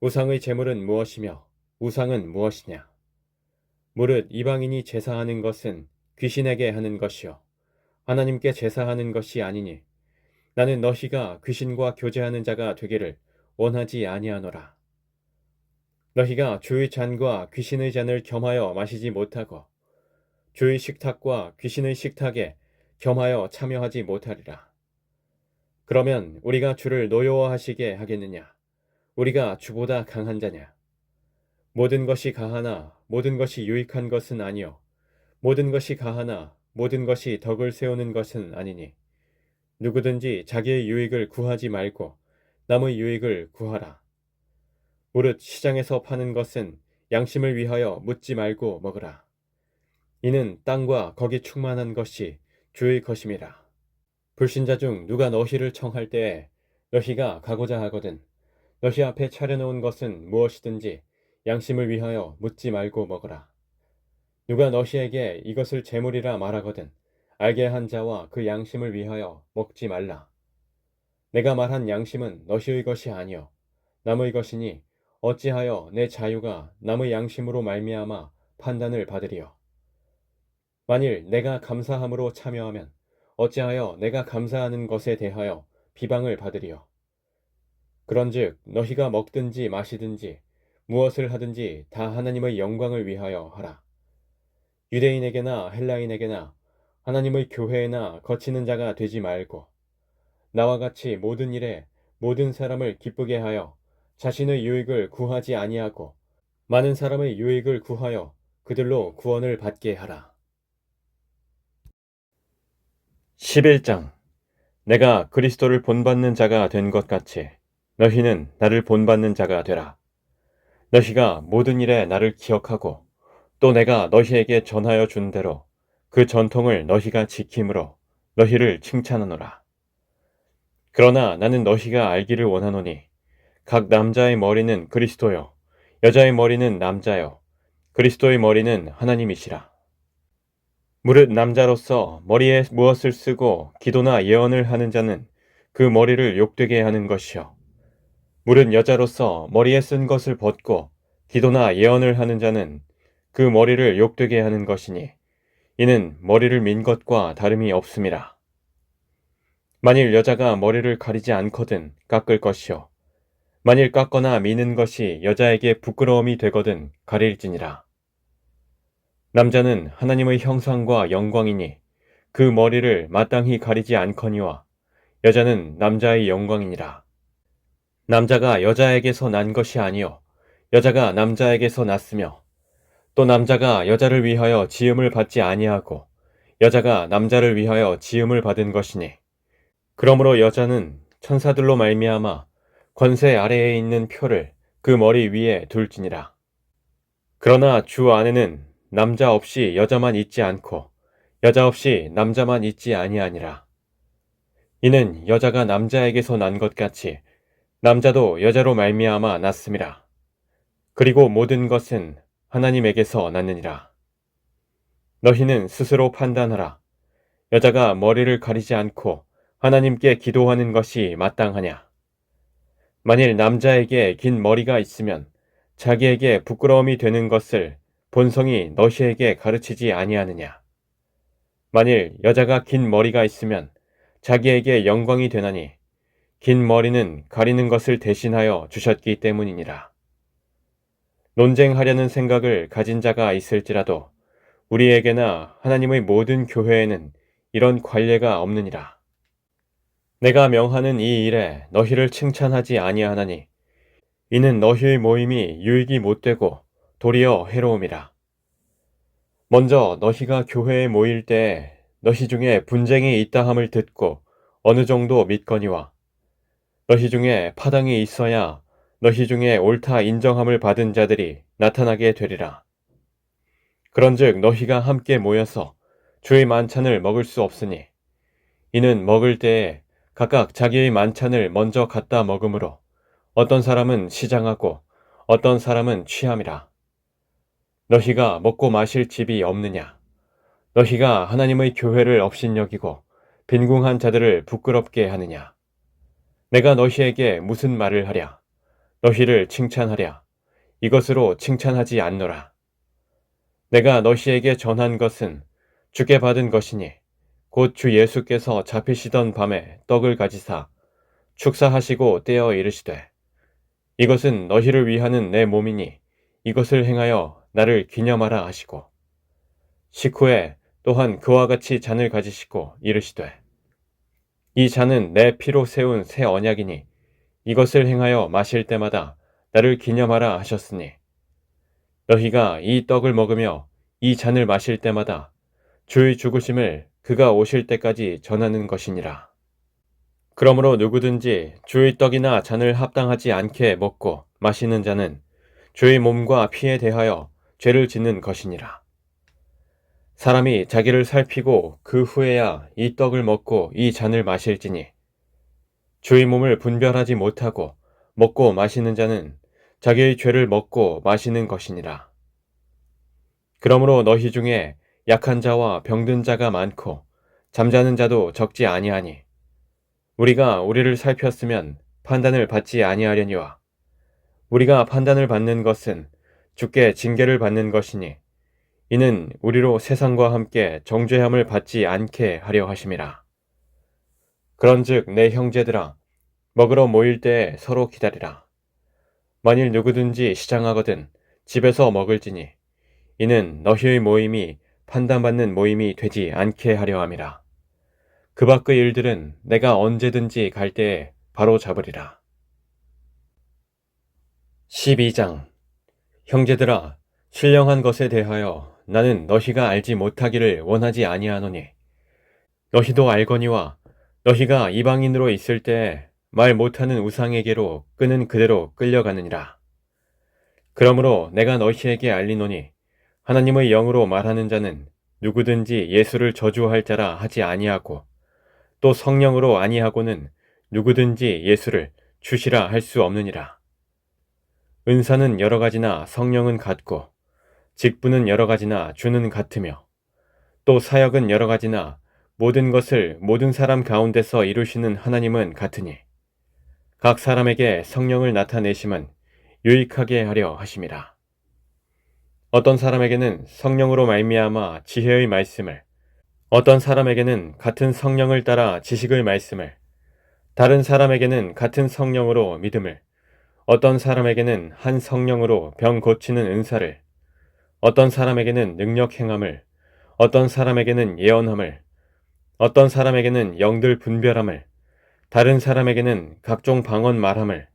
[SPEAKER 1] 우상의 제물은 무엇이며 우상은 무엇이냐? 무릇 이방인이 제사하는 것은 귀신에게 하는 것이요 하나님께 제사하는 것이 아니니 나는 너희가 귀신과 교제하는 자가 되기를 원하지 아니하노라. 너희가 주의 잔과 귀신의 잔을 겸하여 마시지 못하고 주의 식탁과 귀신의 식탁에 겸하여 참여하지 못하리라. 그러면 우리가 주를 노여워하시게 하겠느냐? 우리가 주보다 강한 자냐? 모든 것이 가하나 모든 것이 유익한 것은 아니요 모든 것이 가하나 모든 것이 덕을 세우는 것은 아니니 누구든지 자기의 유익을 구하지 말고 남의 유익을 구하라. 무릇 시장에서 파는 것은 양심을 위하여 묻지 말고 먹으라. 이는 땅과 거기 충만한 것이 주의 것임이라. 불신자 중 누가 너희를 청할 때에 너희가 가고자 하거든 너희 앞에 차려놓은 것은 무엇이든지 양심을 위하여 묻지 말고 먹으라. 누가 너희에게 이것을 제물이라 말하거든 알게 한 자와 그 양심을 위하여 먹지 말라. 내가 말한 양심은 너희의 것이 아니요 남의 것이니 어찌하여 내 자유가 남의 양심으로 말미암아 판단을 받으리요. 만일 내가 감사함으로 참여하면 어찌하여 내가 감사하는 것에 대하여 비방을 받으리요. 그런즉 너희가 먹든지 마시든지 무엇을 하든지 다 하나님의 영광을 위하여 하라. 유대인에게나 헬라인에게나 하나님의 교회에나 거치는 자가 되지 말고 나와 같이 모든 일에 모든 사람을 기쁘게 하여 자신의 유익을 구하지 아니하고 많은 사람의 유익을 구하여 그들로 구원을 받게 하라. 11장 내가 그리스도를 본받는 자가 된 것 같이 너희는 나를 본받는 자가 되라. 너희가 모든 일에 나를 기억하고 또 내가 너희에게 전하여 준 대로 그 전통을 너희가 지킴으로 너희를 칭찬하노라. 그러나 나는 너희가 알기를 원하노니 각 남자의 머리는 그리스도요 여자의 머리는 남자요 그리스도의 머리는 하나님이시라. 무릇 남자로서 머리에 무엇을 쓰고 기도나 예언을 하는 자는 그 머리를 욕되게 하는 것이요 무릇 여자로서 머리에 쓴 것을 벗고 기도나 예언을 하는 자는 그 머리를 욕되게 하는 것이니 이는 머리를 민 것과 다름이 없음이라. 만일 여자가 머리를 가리지 않거든 깎을 것이요 만일 깎거나 미는 것이 여자에게 부끄러움이 되거든 가릴지니라. 남자는 하나님의 형상과 영광이니 그 머리를 마땅히 가리지 않거니와 여자는 남자의 영광이니라. 남자가 여자에게서 난 것이 아니요 여자가 남자에게서 났으며 또 남자가 여자를 위하여 지음을 받지 아니하고 여자가 남자를 위하여 지음을 받은 것이니 그러므로 여자는 천사들로 말미암아 권세 아래에 있는 표를 그 머리 위에 둘지니라. 그러나 주 안에는 남자 없이 여자만 있지 않고 여자 없이 남자만 있지 아니하니라. 이는 여자가 남자에게서 난 것 같이 남자도 여자로 말미암아 났음이라. 그리고 모든 것은 하나님에게서 났느니라. 너희는 스스로 판단하라. 여자가 머리를 가리지 않고 하나님께 기도하는 것이 마땅하냐? 만일 남자에게 긴 머리가 있으면 자기에게 부끄러움이 되는 것을 본성이 너희에게 가르치지 아니하느냐? 만일 여자가 긴 머리가 있으면 자기에게 영광이 되나니 긴 머리는 가리는 것을 대신하여 주셨기 때문이니라. 논쟁하려는 생각을 가진 자가 있을지라도 우리에게나 하나님의 모든 교회에는 이런 관례가 없느니라. 내가 명하는 이 일에 너희를 칭찬하지 아니하나니 이는 너희의 모임이 유익이 못되고 도리어 해로움이라. 먼저 너희가 교회에 모일 때에 너희 중에 분쟁이 있다 함을 듣고 어느 정도 믿거니와 너희 중에 파당이 있어야 너희 중에 옳다 인정함을 받은 자들이 나타나게 되리라. 그런즉 너희가 함께 모여서 주의 만찬을 먹을 수 없으니 이는 먹을 때에 각각 자기의 만찬을 먼저 갖다 먹으므로 어떤 사람은 시장하고 어떤 사람은 취함이라. 너희가 먹고 마실 집이 없느냐? 너희가 하나님의 교회를 업신여기고 빈궁한 자들을 부끄럽게 하느냐? 내가 너희에게 무슨 말을 하랴? 너희를 칭찬하랴? 이것으로 칭찬하지 않노라. 내가 너희에게 전한 것은 주께 받은 것이니 곧 주 예수께서 잡히시던 밤에 떡을 가지사 축사하시고 떼어 이르시되 이것은 너희를 위하는 내 몸이니 이것을 행하여 나를 기념하라 하시고 식후에 또한 그와 같이 잔을 가지시고 이르시되 이 잔은 내 피로 세운 새 언약이니 이것을 행하여 마실 때마다 나를 기념하라 하셨으니 너희가 이 떡을 먹으며 이 잔을 마실 때마다 주의 죽으심을 그가 오실 때까지 전하는 것이니라. 그러므로 누구든지 주의 떡이나 잔을 합당하지 않게 먹고 마시는 자는 주의 몸과 피에 대하여 죄를 짓는 것이니라. 사람이 자기를 살피고 그 후에야 이 떡을 먹고 이 잔을 마실지니 주의 몸을 분별하지 못하고 먹고 마시는 자는 자기의 죄를 먹고 마시는 것이니라. 그러므로 너희 중에 약한 자와 병든 자가 많고 잠자는 자도 적지 아니하니 우리가 우리를 살폈으면 판단을 받지 아니하려니와 우리가 판단을 받는 것은 주께 징계를 받는 것이니 이는 우리로 세상과 함께 정죄함을 받지 않게 하려 하심이라. 그런즉 내 형제들아 먹으러 모일 때에 서로 기다리라. 만일 누구든지 시장하거든 집에서 먹을지니 이는 너희의 모임이 판단받는 모임이 되지 않게 하려 함이라. 그 밖의 일들은 내가 언제든지 갈 때에 바로 잡으리라. 12장 형제들아 신령한 것에 대하여 나는 너희가 알지 못하기를 원하지 아니하노니 너희도 알거니와 너희가 이방인으로 있을 때에 말 못하는 우상에게로 끄는 그대로 끌려가느니라. 그러므로 내가 너희에게 알리노니 하나님의 영으로 말하는 자는 누구든지 예수를 저주할 자라 하지 아니하고 또 성령으로 아니하고는 누구든지 예수를 주시라 할 수 없느니라. 은사는 여러 가지나 성령은 같고 직분은 여러 가지나 주는 같으며 또 사역은 여러 가지나 모든 것을 모든 사람 가운데서 이루시는 하나님은 같으니 각 사람에게 성령을 나타내심은 유익하게 하려 하심이라. 어떤 사람에게는 성령으로 말미암아 지혜의 말씀을 어떤 사람에게는 같은 성령을 따라 지식의 말씀을 다른 사람에게는 같은 성령으로 믿음을 어떤 사람에게는 한 성령으로 병 고치는 은사를 어떤 사람에게는 능력 행함을 어떤 사람에게는 예언함을 어떤 사람에게는 영들 분별함을 다른 사람에게는 각종 방언 말함을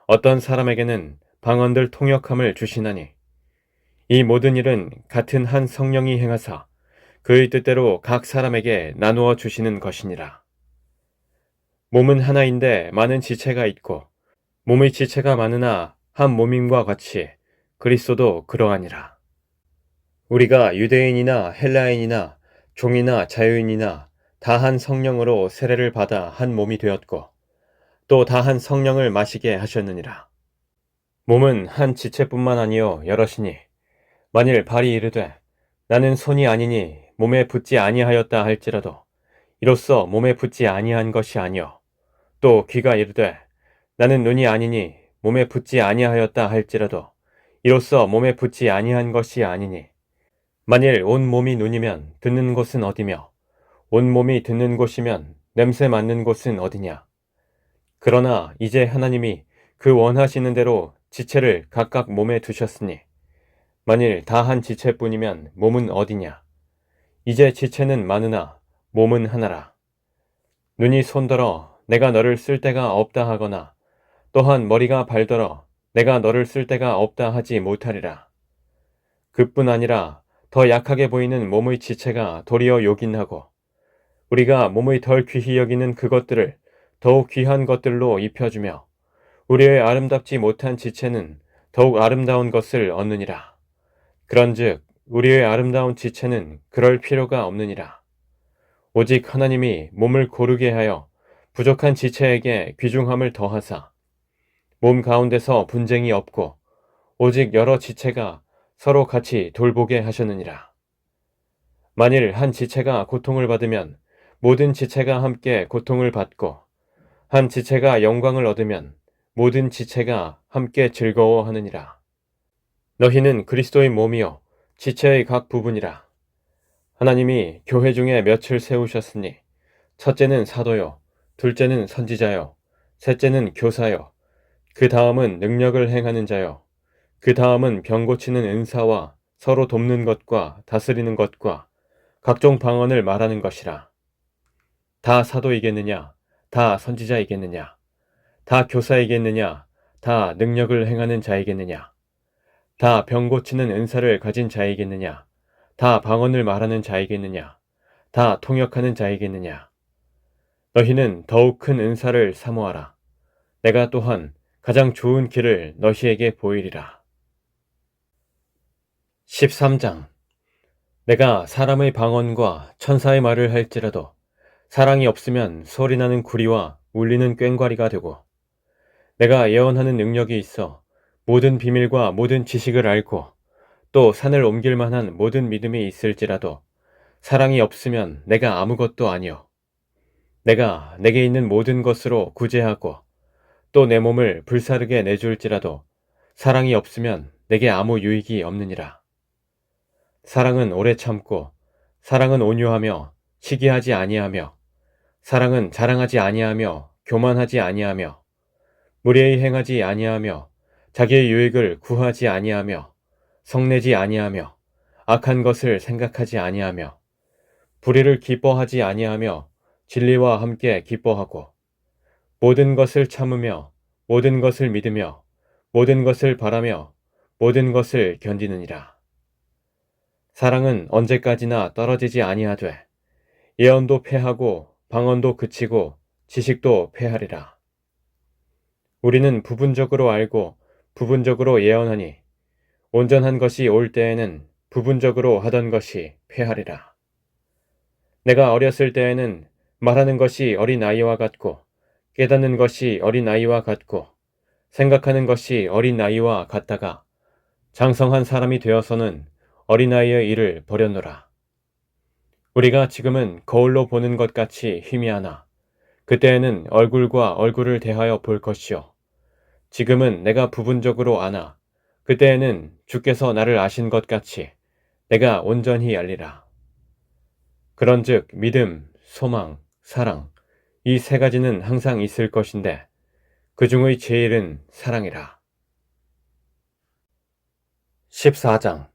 [SPEAKER 1] 어떤 사람에게는 방언들 통역함을 주시나니 이 모든 일은 같은 한 성령이 행하사 그의 뜻대로 각 사람에게 나누어 주시는 것이니라. 몸은 하나인데 많은 지체가 있고 몸의 지체가 많으나 한 몸임과 같이 그리스도도 그러하니라. 우리가 유대인이나 헬라인이나 종이나 자유인이나 다 한 성령으로 세례를 받아 한 몸이 되었고 또 다 한 성령을 마시게 하셨느니라. 몸은 한 지체뿐만 아니요 여럿이니 만일 발이 이르되 나는 손이 아니니 몸에 붙지 아니하였다 할지라도 이로써 몸에 붙지 아니한 것이 아니요 또 귀가 이르되 나는 눈이 아니니 몸에 붙지 아니하였다 할지라도 이로써 몸에 붙지 아니한 것이 아니니 만일 온 몸이 눈이면 듣는 곳은 어디며 온 몸이 듣는 곳이면 냄새 맡는 곳은 어디냐. 그러나 이제 하나님이 그 원하시는 대로 지체를 각각 몸에 두셨으니 만일 다 한 지체뿐이면 몸은 어디냐. 이제 지체는 많으나 몸은 하나라. 눈이 손더러 내가 너를 쓸 데가 없다 하거나 또한 머리가 발더러 내가 너를 쓸 데가 없다 하지 못하리라. 그뿐 아니라 더 약하게 보이는 몸의 지체가 도리어 요긴하고 우리가 몸의 덜 귀히 여기는 그것들을 더욱 귀한 것들로 입혀주며 우리의 아름답지 못한 지체는 더욱 아름다운 것을 얻느니라. 그런즉 우리의 아름다운 지체는 그럴 필요가 없느니라. 오직 하나님이 몸을 고르게 하여 부족한 지체에게 귀중함을 더하사 몸 가운데서 분쟁이 없고 오직 여러 지체가 서로 같이 돌보게 하셨느니라. 만일 한 지체가 고통을 받으면 모든 지체가 함께 고통을 받고 한 지체가 영광을 얻으면 모든 지체가 함께 즐거워하느니라. 너희는 그리스도의 몸이요 지체의 각 부분이라. 하나님이 교회 중에 몇을 세우셨으니 첫째는 사도요, 둘째는 선지자요, 셋째는 교사요, 그 다음은 능력을 행하는 자요, 그 다음은 병 고치는 은사와 서로 돕는 것과 다스리는 것과 각종 방언을 말하는 것이라. 다 사도이겠느냐? 다 선지자이겠느냐? 다 교사이겠느냐? 다 능력을 행하는 자이겠느냐? 다 병 고치는 은사를 가진 자이겠느냐? 다 방언을 말하는 자이겠느냐? 다 통역하는 자이겠느냐? 너희는 더욱 큰 은사를 사모하라. 내가 또한 가장 좋은 길을 너희에게 보이리라. 13장. 내가 사람의 방언과 천사의 말을 할지라도 사랑이 없으면 소리나는 구리와 울리는 꽹과리가 되고, 내가 예언하는 능력이 있어 모든 비밀과 모든 지식을 앓고 또 산을 옮길 만한 모든 믿음이 있을지라도 사랑이 없으면 내가 아무것도 아니요. 내가 내게 있는 모든 것으로 구제하고 또 내 몸을 불사르게 내줄지라도 사랑이 없으면 내게 아무 유익이 없느니라. 사랑은 오래 참고, 사랑은 온유하며 시기하지 아니하며, 사랑은 자랑하지 아니하며 교만하지 아니하며, 무례히 행하지 아니하며, 자기의 유익을 구하지 아니하며, 성내지 아니하며, 악한 것을 생각하지 아니하며, 불의를 기뻐하지 아니하며, 진리와 함께 기뻐하고, 모든 것을 참으며, 모든 것을 믿으며, 모든 것을 바라며, 모든 것을 견디느니라. 사랑은 언제까지나 떨어지지 아니하되 예언도 패하고 방언도 그치고 지식도 패하리라. 우리는 부분적으로 알고 부분적으로 예언하니 온전한 것이 올 때에는 부분적으로 하던 것이 패하리라. 내가 어렸을 때에는 말하는 것이 어린아이와 같고 깨닫는 것이 어린아이와 같고 생각하는 것이 어린아이와 같다가 장성한 사람이 되어서는 어린아이의 일을 버렸노라. 우리가 지금은 거울로 보는 것 같이 희미하나 그때에는 얼굴과 얼굴을 대하여 볼 것이요. 지금은 내가 부분적으로 아나 그때에는 주께서 나를 아신 것 같이 내가 온전히 알리라. 그런즉 믿음, 소망, 사랑 이 세 가지는 항상 있을 것인데 그 중의 제일은 사랑이라. 14장.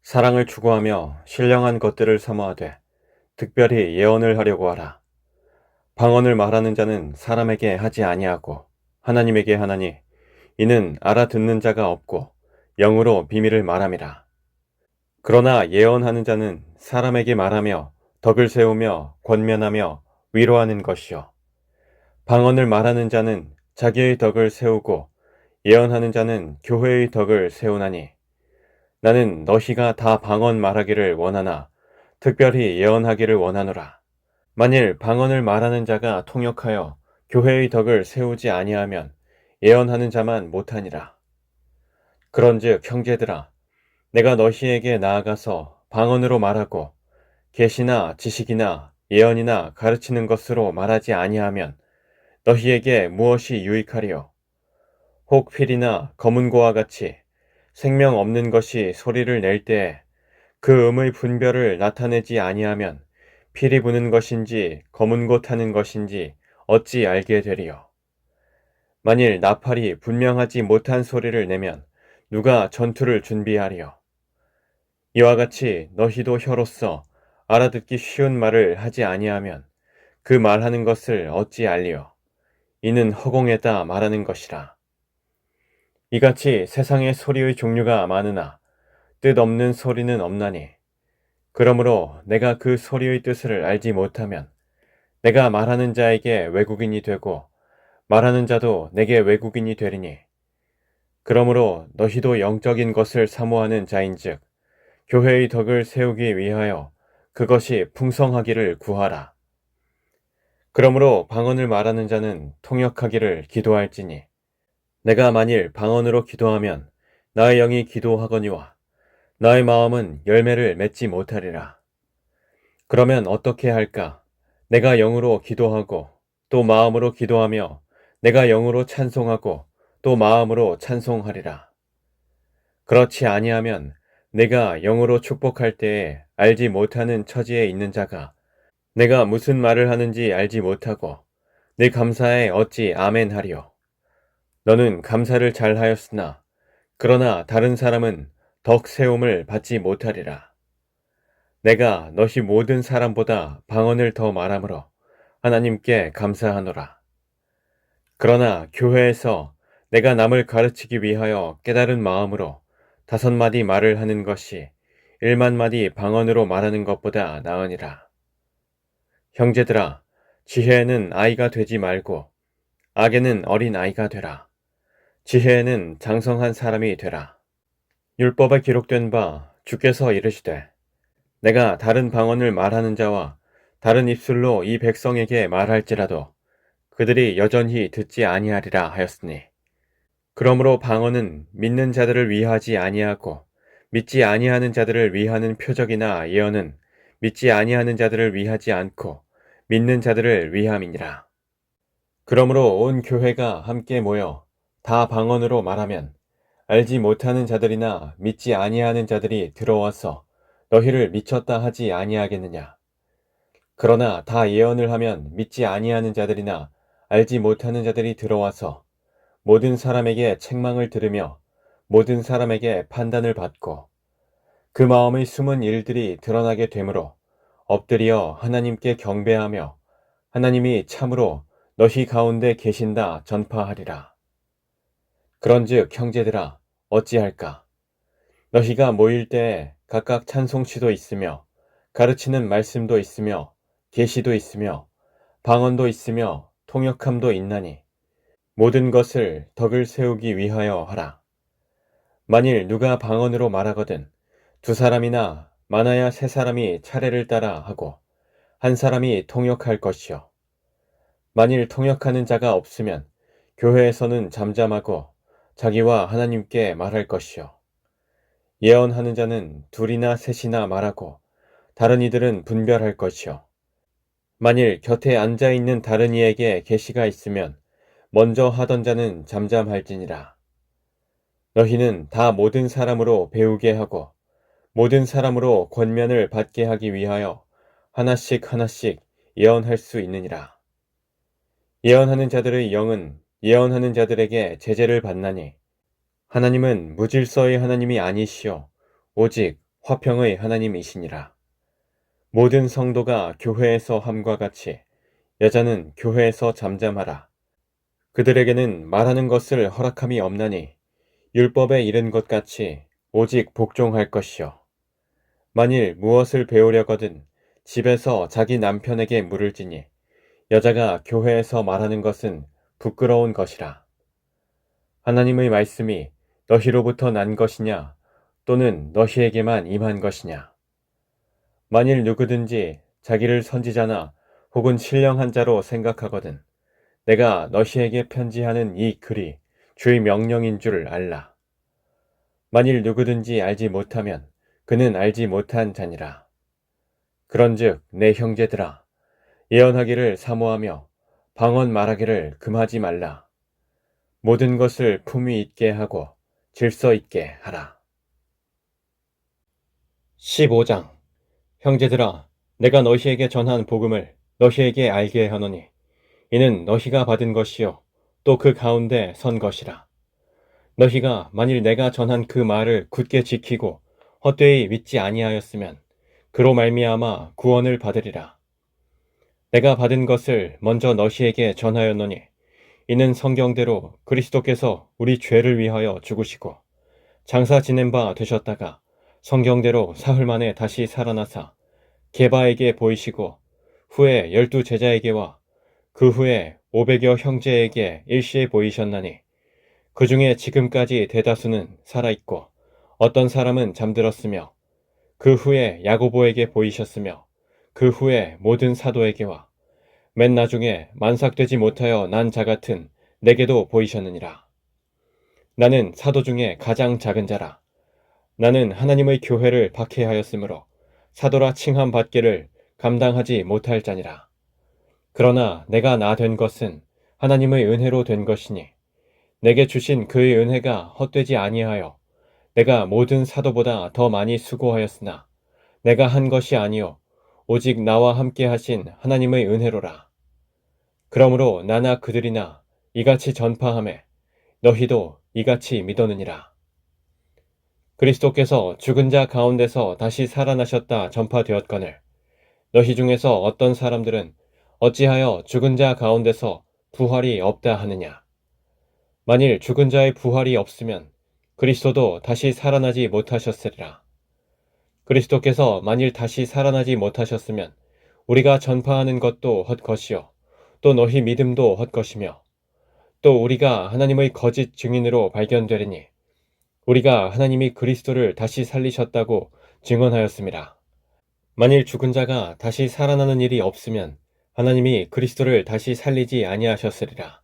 [SPEAKER 1] 사랑을 추구하며 신령한 것들을 사모하되 특별히 예언을 하려고 하라. 방언을 말하는 자는 사람에게 하지 아니하고 하나님에게 하나니 이는 알아듣는 자가 없고 영으로 비밀을 말함이라. 그러나 예언하는 자는 사람에게 말하며 덕을 세우며 권면하며 위로하는 것이요. 방언을 말하는 자는 자기의 덕을 세우고 예언하는 자는 교회의 덕을 세우나니 나는 너희가 다 방언 말하기를 원하나 특별히 예언하기를 원하노라. 만일 방언을 말하는 자가 통역하여 교회의 덕을 세우지 아니하면 예언하는 자만 못하니라. 그런즉 형제들아, 내가 너희에게 나아가서 방언으로 말하고 계시나 지식이나 예언이나 가르치는 것으로 말하지 아니하면 너희에게 무엇이 유익하리요? 혹 필이나 검은고와 같이 생명 없는 것이 소리를 낼 때에 그 음의 분별을 나타내지 아니하면 필이 부는 것인지 검은고 타는 것인지 어찌 알게 되리요? 만일 나팔이 분명하지 못한 소리를 내면 누가 전투를 준비하리요? 이와 같이 너희도 혀로서 알아듣기 쉬운 말을 하지 아니하면 그 말하는 것을 어찌 알리요? 이는 허공에다 말하는 것이라. 이같이 세상의 소리의 종류가 많으나 뜻없는 소리는 없나니 그러므로 내가 그 소리의 뜻을 알지 못하면 내가 말하는 자에게 외국인이 되고 말하는 자도 내게 외국인이 되리니 그러므로 너희도 영적인 것을 사모하는 자인즉 교회의 덕을 세우기 위하여 그것이 풍성하기를 구하라. 그러므로 방언을 말하는 자는 통역하기를 기도할지니 내가 만일 방언으로 기도하면 나의 영이 기도하거니와 나의 마음은 열매를 맺지 못하리라. 그러면 어떻게 할까? 내가 영으로 기도하고 또 마음으로 기도하며 내가 영으로 찬송하고 또 마음으로 찬송하리라. 그렇지 아니하면 내가 영으로 축복할 때에 알지 못하는 처지에 있는 자가 내가 무슨 말을 하는지 알지 못하고 내 감사에 어찌 아멘 하리요. 너는 감사를 잘하였으나 그러나 다른 사람은 덕 세움을 받지 못하리라. 내가 너희 모든 사람보다 방언을 더 말하므로 하나님께 감사하노라. 그러나 교회에서 내가 남을 가르치기 위하여 깨달은 마음으로 5마디 말을 하는 것이 1만 마디 방언으로 말하는 것보다 나으니라. 형제들아, 지혜에는 아이가 되지 말고 악에는 어린 아이가 되라. 지혜에는 장성한 사람이 되라. 율법에 기록된 바 주께서 이르시되 내가 다른 방언을 말하는 자와 다른 입술로 이 백성에게 말할지라도 그들이 여전히 듣지 아니하리라 하였으니 그러므로 방언은 믿는 자들을 위하지 아니하고 믿지 아니하는 자들을 위하는 표적이나 예언은 믿지 아니하는 자들을 위하지 않고 믿는 자들을 위함이니라. 그러므로 온 교회가 함께 모여 다 방언으로 말하면 알지 못하는 자들이나 믿지 아니하는 자들이 들어와서 너희를 미쳤다 하지 아니하겠느냐. 그러나 다 예언을 하면 믿지 아니하는 자들이나 알지 못하는 자들이 들어와서 모든 사람에게 책망을 들으며 모든 사람에게 판단을 받고 그 마음의 숨은 일들이 드러나게 되므로 엎드려 하나님께 경배하며 하나님이 참으로 너희 가운데 계신다 전파하리라. 그런즉 형제들아 어찌할까? 너희가 모일 때에 각각 찬송시도 있으며 가르치는 말씀도 있으며 계시도 있으며 방언도 있으며 통역함도 있나니 모든 것을 덕을 세우기 위하여 하라. 만일 누가 방언으로 말하거든 2사람이나 많아야 3사람이 차례를 따라 하고 1사람이 통역할 것이요. 만일 통역하는 자가 없으면 교회에서는 잠잠하고 자기와 하나님께 말할 것이요. 예언하는 자는 2이나 3이나 말하고 다른 이들은 분별할 것이요. 만일 곁에 앉아있는 다른 이에게 계시가 있으면 먼저 하던 자는 잠잠할지니라. 너희는 다 모든 사람으로 배우게 하고 모든 사람으로 권면을 받게 하기 위하여 하나씩 하나씩 예언할 수 있느니라. 예언하는 자들의 영은 예언하는 자들에게 제재를 받나니 하나님은 무질서의 하나님이 아니시오 오직 화평의 하나님이시니라. 모든 성도가 교회에서 함과 같이 여자는 교회에서 잠잠하라. 그들에게는 말하는 것을 허락함이 없나니 율법에 이른 것 같이 오직 복종할 것이요. 만일 무엇을 배우려거든 집에서 자기 남편에게 물을지니 여자가 교회에서 말하는 것은 부끄러운 것이라. 하나님의 말씀이 너희로부터 난 것이냐 또는 너희에게만 임한 것이냐. 만일 누구든지 자기를 선지자나 혹은 신령한 자로 생각하거든 내가 너희에게 편지하는 이 글이 주의 명령인 줄 알라. 만일 누구든지 알지 못하면 그는 알지 못한 자니라. 그런즉 내 형제들아 예언하기를 사모하며 방언 말하기를 금하지 말라. 모든 것을 품위 있게 하고 질서 있게 하라. 15장 형제들아 내가 너희에게 전한 복음을 너희에게 알게 하노니 이는 너희가 받은 것이요 또 그 가운데 선 것이라. 너희가 만일 내가 전한 그 말을 굳게 지키고 헛되이 믿지 아니하였으면 그로 말미암아 구원을 받으리라. 내가 받은 것을 먼저 너희에게 전하였노니 이는 성경대로 그리스도께서 우리 죄를 위하여 죽으시고 장사 지낸 바 되셨다가 성경대로 사흘 만에 다시 살아나사 게바에게 보이시고 후에 12제자에게와 그 후에 500여 형제에게 일시에 보이셨나니 그 중에 지금까지 대다수는 살아있고 어떤 사람은 잠들었으며 그 후에 야고보에게 보이셨으며 그 후에 모든 사도에게와 맨 나중에 만삭되지 못하여 난 자 같은 내게도 보이셨느니라. 나는 사도 중에 가장 작은 자라. 나는 하나님의 교회를 박해하였으므로 사도라 칭함 받기를 감당하지 못할 자니라. 그러나 내가 나 된 것은 하나님의 은혜로 된 것이니 내게 주신 그의 은혜가 헛되지 아니하여 내가 모든 사도보다 더 많이 수고하였으나 내가 한 것이 아니요 오직 나와 함께 하신 하나님의 은혜로라. 그러므로 나나 그들이나 이같이 전파하매 너희도 이같이 믿었느니라. 그리스도께서 죽은 자 가운데서 다시 살아나셨다 전파되었거늘 너희 중에서 어떤 사람들은 어찌하여 죽은 자 가운데서 부활이 없다 하느냐. 만일 죽은 자의 부활이 없으면 그리스도도 다시 살아나지 못하셨으리라. 그리스도께서 만일 다시 살아나지 못하셨으면 우리가 전파하는 것도 헛것이요 또 너희 믿음도 헛것이며 또 우리가 하나님의 거짓 증인으로 발견되리니 우리가 하나님이 그리스도를 다시 살리셨다고 증언하였습니다. 만일 죽은 자가 다시 살아나는 일이 없으면 하나님이 그리스도를 다시 살리지 아니하셨으리라.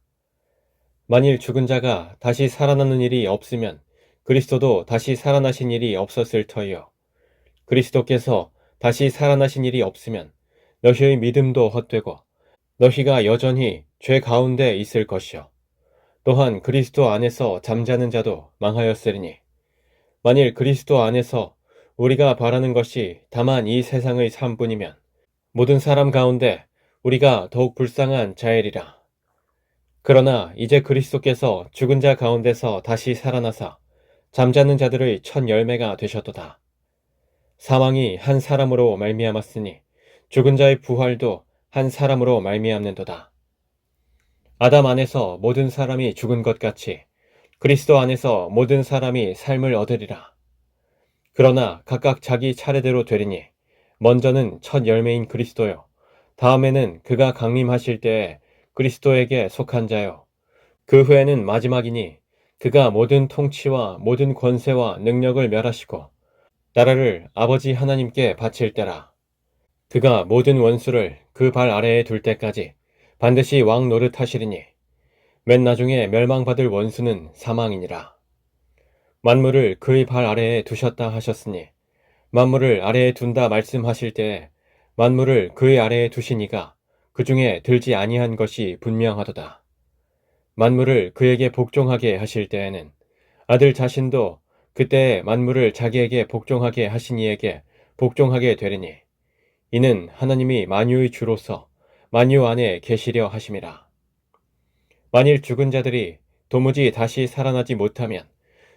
[SPEAKER 1] 만일 죽은 자가 다시 살아나는 일이 없으면 그리스도도 다시 살아나신 일이 없었을 터이요. 그리스도께서 다시 살아나신 일이 없으면 너희의 믿음도 헛되고 너희가 여전히 죄 가운데 있을 것이요. 또한 그리스도 안에서 잠자는 자도 망하였으리니 만일 그리스도 안에서 우리가 바라는 것이 다만 이 세상의 삶뿐이면 모든 사람 가운데 우리가 더욱 불쌍한 자이리라. 그러나 이제 그리스도께서 죽은 자 가운데서 다시 살아나사 잠자는 자들의 첫 열매가 되셨도다. 사망이 한 사람으로 말미암았으니 죽은 자의 부활도 한 사람으로 말미암는도다. 아담 안에서 모든 사람이 죽은 것 같이 그리스도 안에서 모든 사람이 삶을 얻으리라. 그러나 각각 자기 차례대로 되리니 먼저는 첫 열매인 그리스도요 다음에는 그가 강림하실 때에 그리스도에게 속한 자요 그 후에는 마지막이니 그가 모든 통치와 모든 권세와 능력을 멸하시고 나라를 아버지 하나님께 바칠 때라. 그가 모든 원수를 그 발 아래에 둘 때까지 반드시 왕 노릇하시리니 맨 나중에 멸망받을 원수는 사망이니라. 만물을 그의 발 아래에 두셨다 하셨으니 만물을 아래에 둔다 말씀하실 때에 만물을 그의 아래에 두시니가 그 중에 들지 아니한 것이 분명하도다. 만물을 그에게 복종하게 하실 때에는 아들 자신도 그때에 만물을 자기에게 복종하게 하신 이에게 복종하게 되리니 이는 하나님이 만유의 주로서 만유 안에 계시려 하심이라. 만일 죽은 자들이 도무지 다시 살아나지 못하면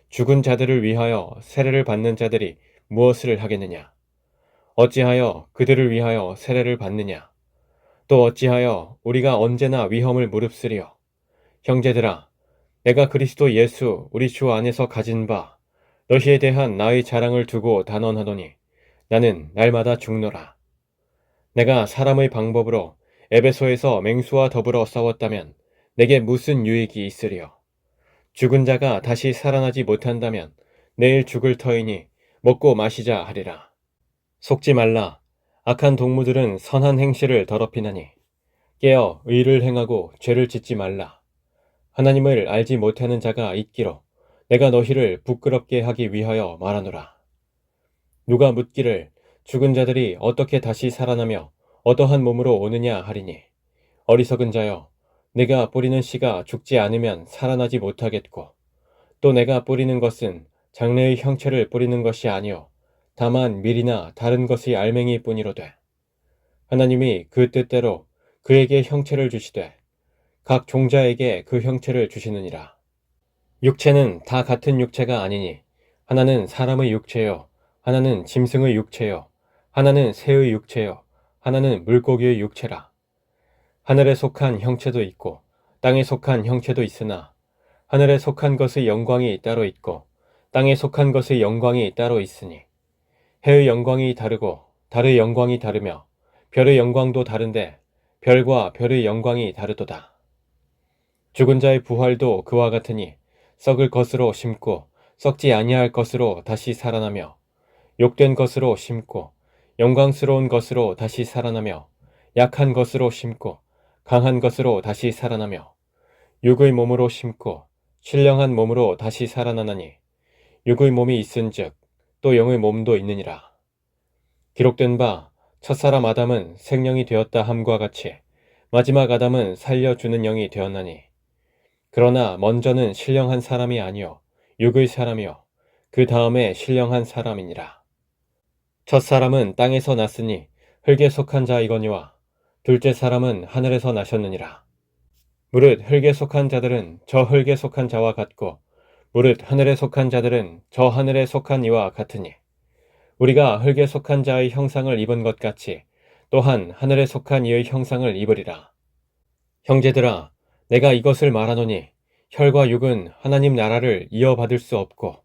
[SPEAKER 1] 죽은 자들을 위하여 세례를 받는 자들이 무엇을 하겠느냐? 어찌하여 그들을 위하여 세례를 받느냐? 또 어찌하여 우리가 언제나 위험을 무릅쓰리요? 형제들아, 내가 그리스도 예수 우리 주 안에서 가진 바 너희에 대한 나의 자랑을 두고 단언하노니 나는 날마다 죽노라. 내가 사람의 방법으로 에베소에서 맹수와 더불어 싸웠다면 내게 무슨 유익이 있으리요? 죽은 자가 다시 살아나지 못한다면 내일 죽을 터이니 먹고 마시자 하리라. 속지 말라. 악한 동무들은 선한 행실을 더럽히나니 깨어 의를 행하고 죄를 짓지 말라. 하나님을 알지 못하는 자가 있기로 내가 너희를 부끄럽게 하기 위하여 말하노라. 누가 묻기를 죽은 자들이 어떻게 다시 살아나며 어떠한 몸으로 오느냐 하리니 어리석은 자여 내가 뿌리는 씨가 죽지 않으면 살아나지 못하겠고 또 내가 뿌리는 것은 장래의 형체를 뿌리는 것이 아니요 다만 밀이나 다른 것의 알맹이 뿐이로되 하나님이 그 뜻대로 그에게 형체를 주시되 각 종자에게 그 형체를 주시느니라. 육체는 다 같은 육체가 아니니 하나는 사람의 육체요 하나는 짐승의 육체요 하나는 새의 육체요 하나는 물고기의 육체라. 하늘에 속한 형체도 있고 땅에 속한 형체도 있으나 하늘에 속한 것의 영광이 따로 있고 땅에 속한 것의 영광이 따로 있으니 해의 영광이 다르고 달의 영광이 다르며 별의 영광도 다른데 별과 별의 영광이 다르도다. 죽은 자의 부활도 그와 같으니 썩을 것으로 심고 썩지 아니할 것으로 다시 살아나며 욕된 것으로 심고 영광스러운 것으로 다시 살아나며 약한 것으로 심고 강한 것으로 다시 살아나며 육의 몸으로 심고 신령한 몸으로 다시 살아나나니 육의 몸이 있은즉 또 영의 몸도 있느니라. 기록된 바 첫사람 아담은 생령이 되었다 함과 같이 마지막 아담은 살려주는 영이 되었나니 그러나 먼저는 신령한 사람이 아니요 육의 사람이요 그 다음에 신령한 사람이니라. 첫 사람은 땅에서 났으니 흙에 속한 자이거니와 둘째 사람은 하늘에서 나셨느니라. 무릇 흙에 속한 자들은 저 흙에 속한 자와 같고 무릇 하늘에 속한 자들은 저 하늘에 속한 이와 같으니 우리가 흙에 속한 자의 형상을 입은 것 같이 또한 하늘에 속한 이의 형상을 입으리라. 형제들아, 내가 이것을 말하노니 혈과 육은 하나님 나라를 이어받을 수 없고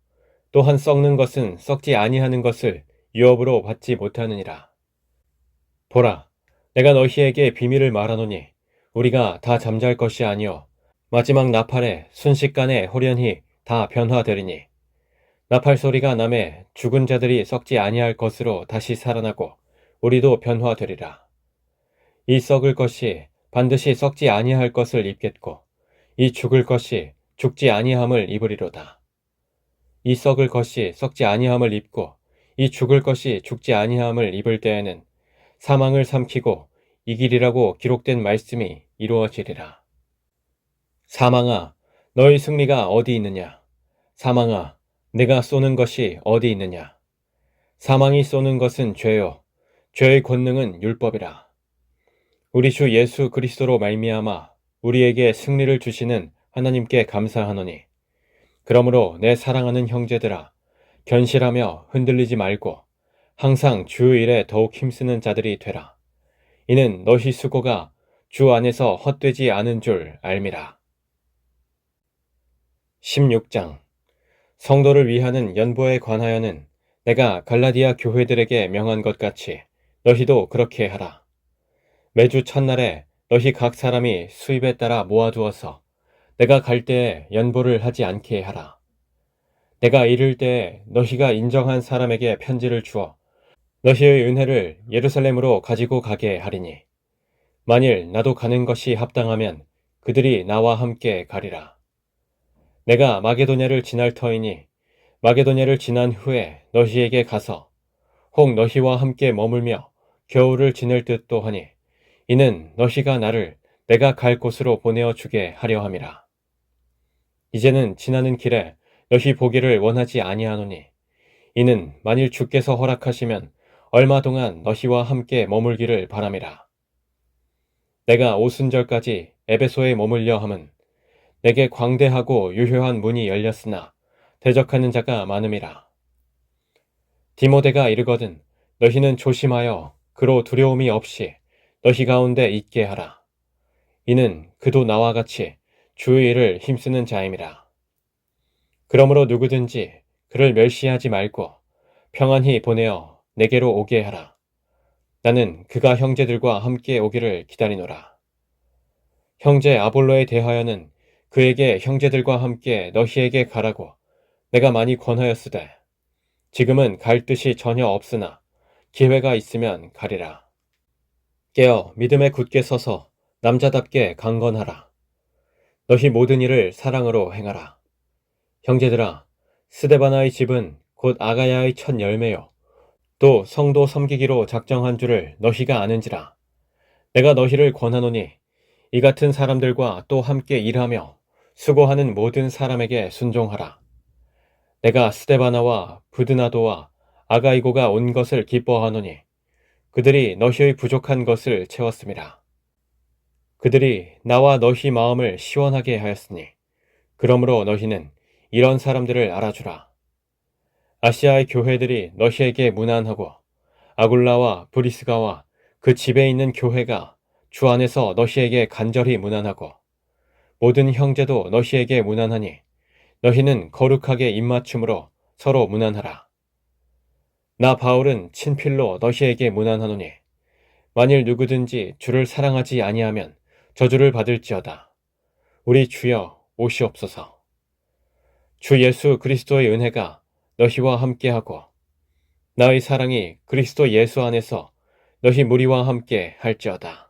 [SPEAKER 1] 또한 썩는 것은 썩지 아니하는 것을 유업으로 받지 못하느니라. 보라, 내가 너희에게 비밀을 말하노니 우리가 다 잠잘 것이 아니요 마지막 나팔에 순식간에 홀연히 다 변화되리니 나팔 소리가 나매 죽은 자들이 썩지 아니할 것으로 다시 살아나고 우리도 변화되리라. 이 썩을 것이 반드시 썩지 아니할 것을 입겠고 이 죽을 것이 죽지 아니함을 입으리로다. 이 썩을 것이 썩지 아니함을 입고 이 죽을 것이 죽지 아니함을 입을 때에는 사망을 삼키고 이기리라고 기록된 말씀이 이루어지리라. 사망아, 너의 승리가 어디 있느냐? 사망아, 내가 쏘는 것이 어디 있느냐? 사망이 쏘는 것은 죄요, 죄의 권능은 율법이라. 우리 주 예수 그리스도로 말미암아 우리에게 승리를 주시는 하나님께 감사하노니 그러므로 내 사랑하는 형제들아, 견실하며 흔들리지 말고 항상 주 일에 더욱 힘쓰는 자들이 되라. 이는 너희 수고가 주 안에서 헛되지 않은 줄 알미라. 16장 성도를 위하는 연보에 관하여는 내가 갈라디아 교회들에게 명한 것 같이 너희도 그렇게 하라. 매주 첫날에 너희 각 사람이 수입에 따라 모아두어서 내가 갈 때에 연보를 하지 않게 하라. 내가 이를 때에 너희가 인정한 사람에게 편지를 주어 너희의 은혜를 예루살렘으로 가지고 가게 하리니 만일 나도 가는 것이 합당하면 그들이 나와 함께 가리라. 내가 마게도냐를 지날 터이니 마게도냐를 지난 후에 너희에게 가서 혹 너희와 함께 머물며 겨울을 지낼 듯도 하니 이는 너희가 나를 내가 갈 곳으로 보내어 주게 하려 함이라. 이제는 지나는 길에 너희 보기를 원하지 아니하노니 이는 만일 주께서 허락하시면 얼마 동안 너희와 함께 머물기를 바람이라. 내가 오순절까지 에베소에 머물려 함은 내게 광대하고 유효한 문이 열렸으나 대적하는 자가 많음이라. 디모데가 이르거든 너희는 조심하여 그로 두려움이 없이 너희 가운데 있게 하라. 이는 그도 나와 같이 주의 일을 힘쓰는 자임이라. 그러므로 누구든지 그를 멸시하지 말고 평안히 보내어 내게로 오게 하라. 나는 그가 형제들과 함께 오기를 기다리노라. 형제 아볼로에 대하여는 그에게 형제들과 함께 너희에게 가라고 내가 많이 권하였으되 지금은 갈 뜻이 전혀 없으나 기회가 있으면 가리라. 깨어 믿음에 굳게 서서 남자답게 강건하라. 너희 모든 일을 사랑으로 행하라. 형제들아, 스데바나의 집은 곧 아가야의 첫 열매요. 또 성도 섬기기로 작정한 줄을 너희가 아는지라. 내가 너희를 권하노니 이 같은 사람들과 또 함께 일하며 수고하는 모든 사람에게 순종하라. 내가 스데바나와 부드나도와 아가이고가 온 것을 기뻐하노니 그들이 너희의 부족한 것을 채웠음이라. 그들이 나와 너희 마음을 시원하게 하였으니 그러므로 너희는 이런 사람들을 알아주라. 아시아의 교회들이 너희에게 문안하고 아굴라와 브리스가와 그 집에 있는 교회가 주 안에서 너희에게 간절히 문안하고 모든 형제도 너희에게 문안하니 너희는 거룩하게 입맞춤으로 서로 문안하라. 나 바울은 친필로 너희에게 문안하노니 만일 누구든지 주를 사랑하지 아니하면 저주를 받을지어다. 우리 주여 오시옵소서. 주 예수 그리스도의 은혜가 너희와 함께하고 나의 사랑이 그리스도 예수 안에서 너희 무리와 함께 할지어다.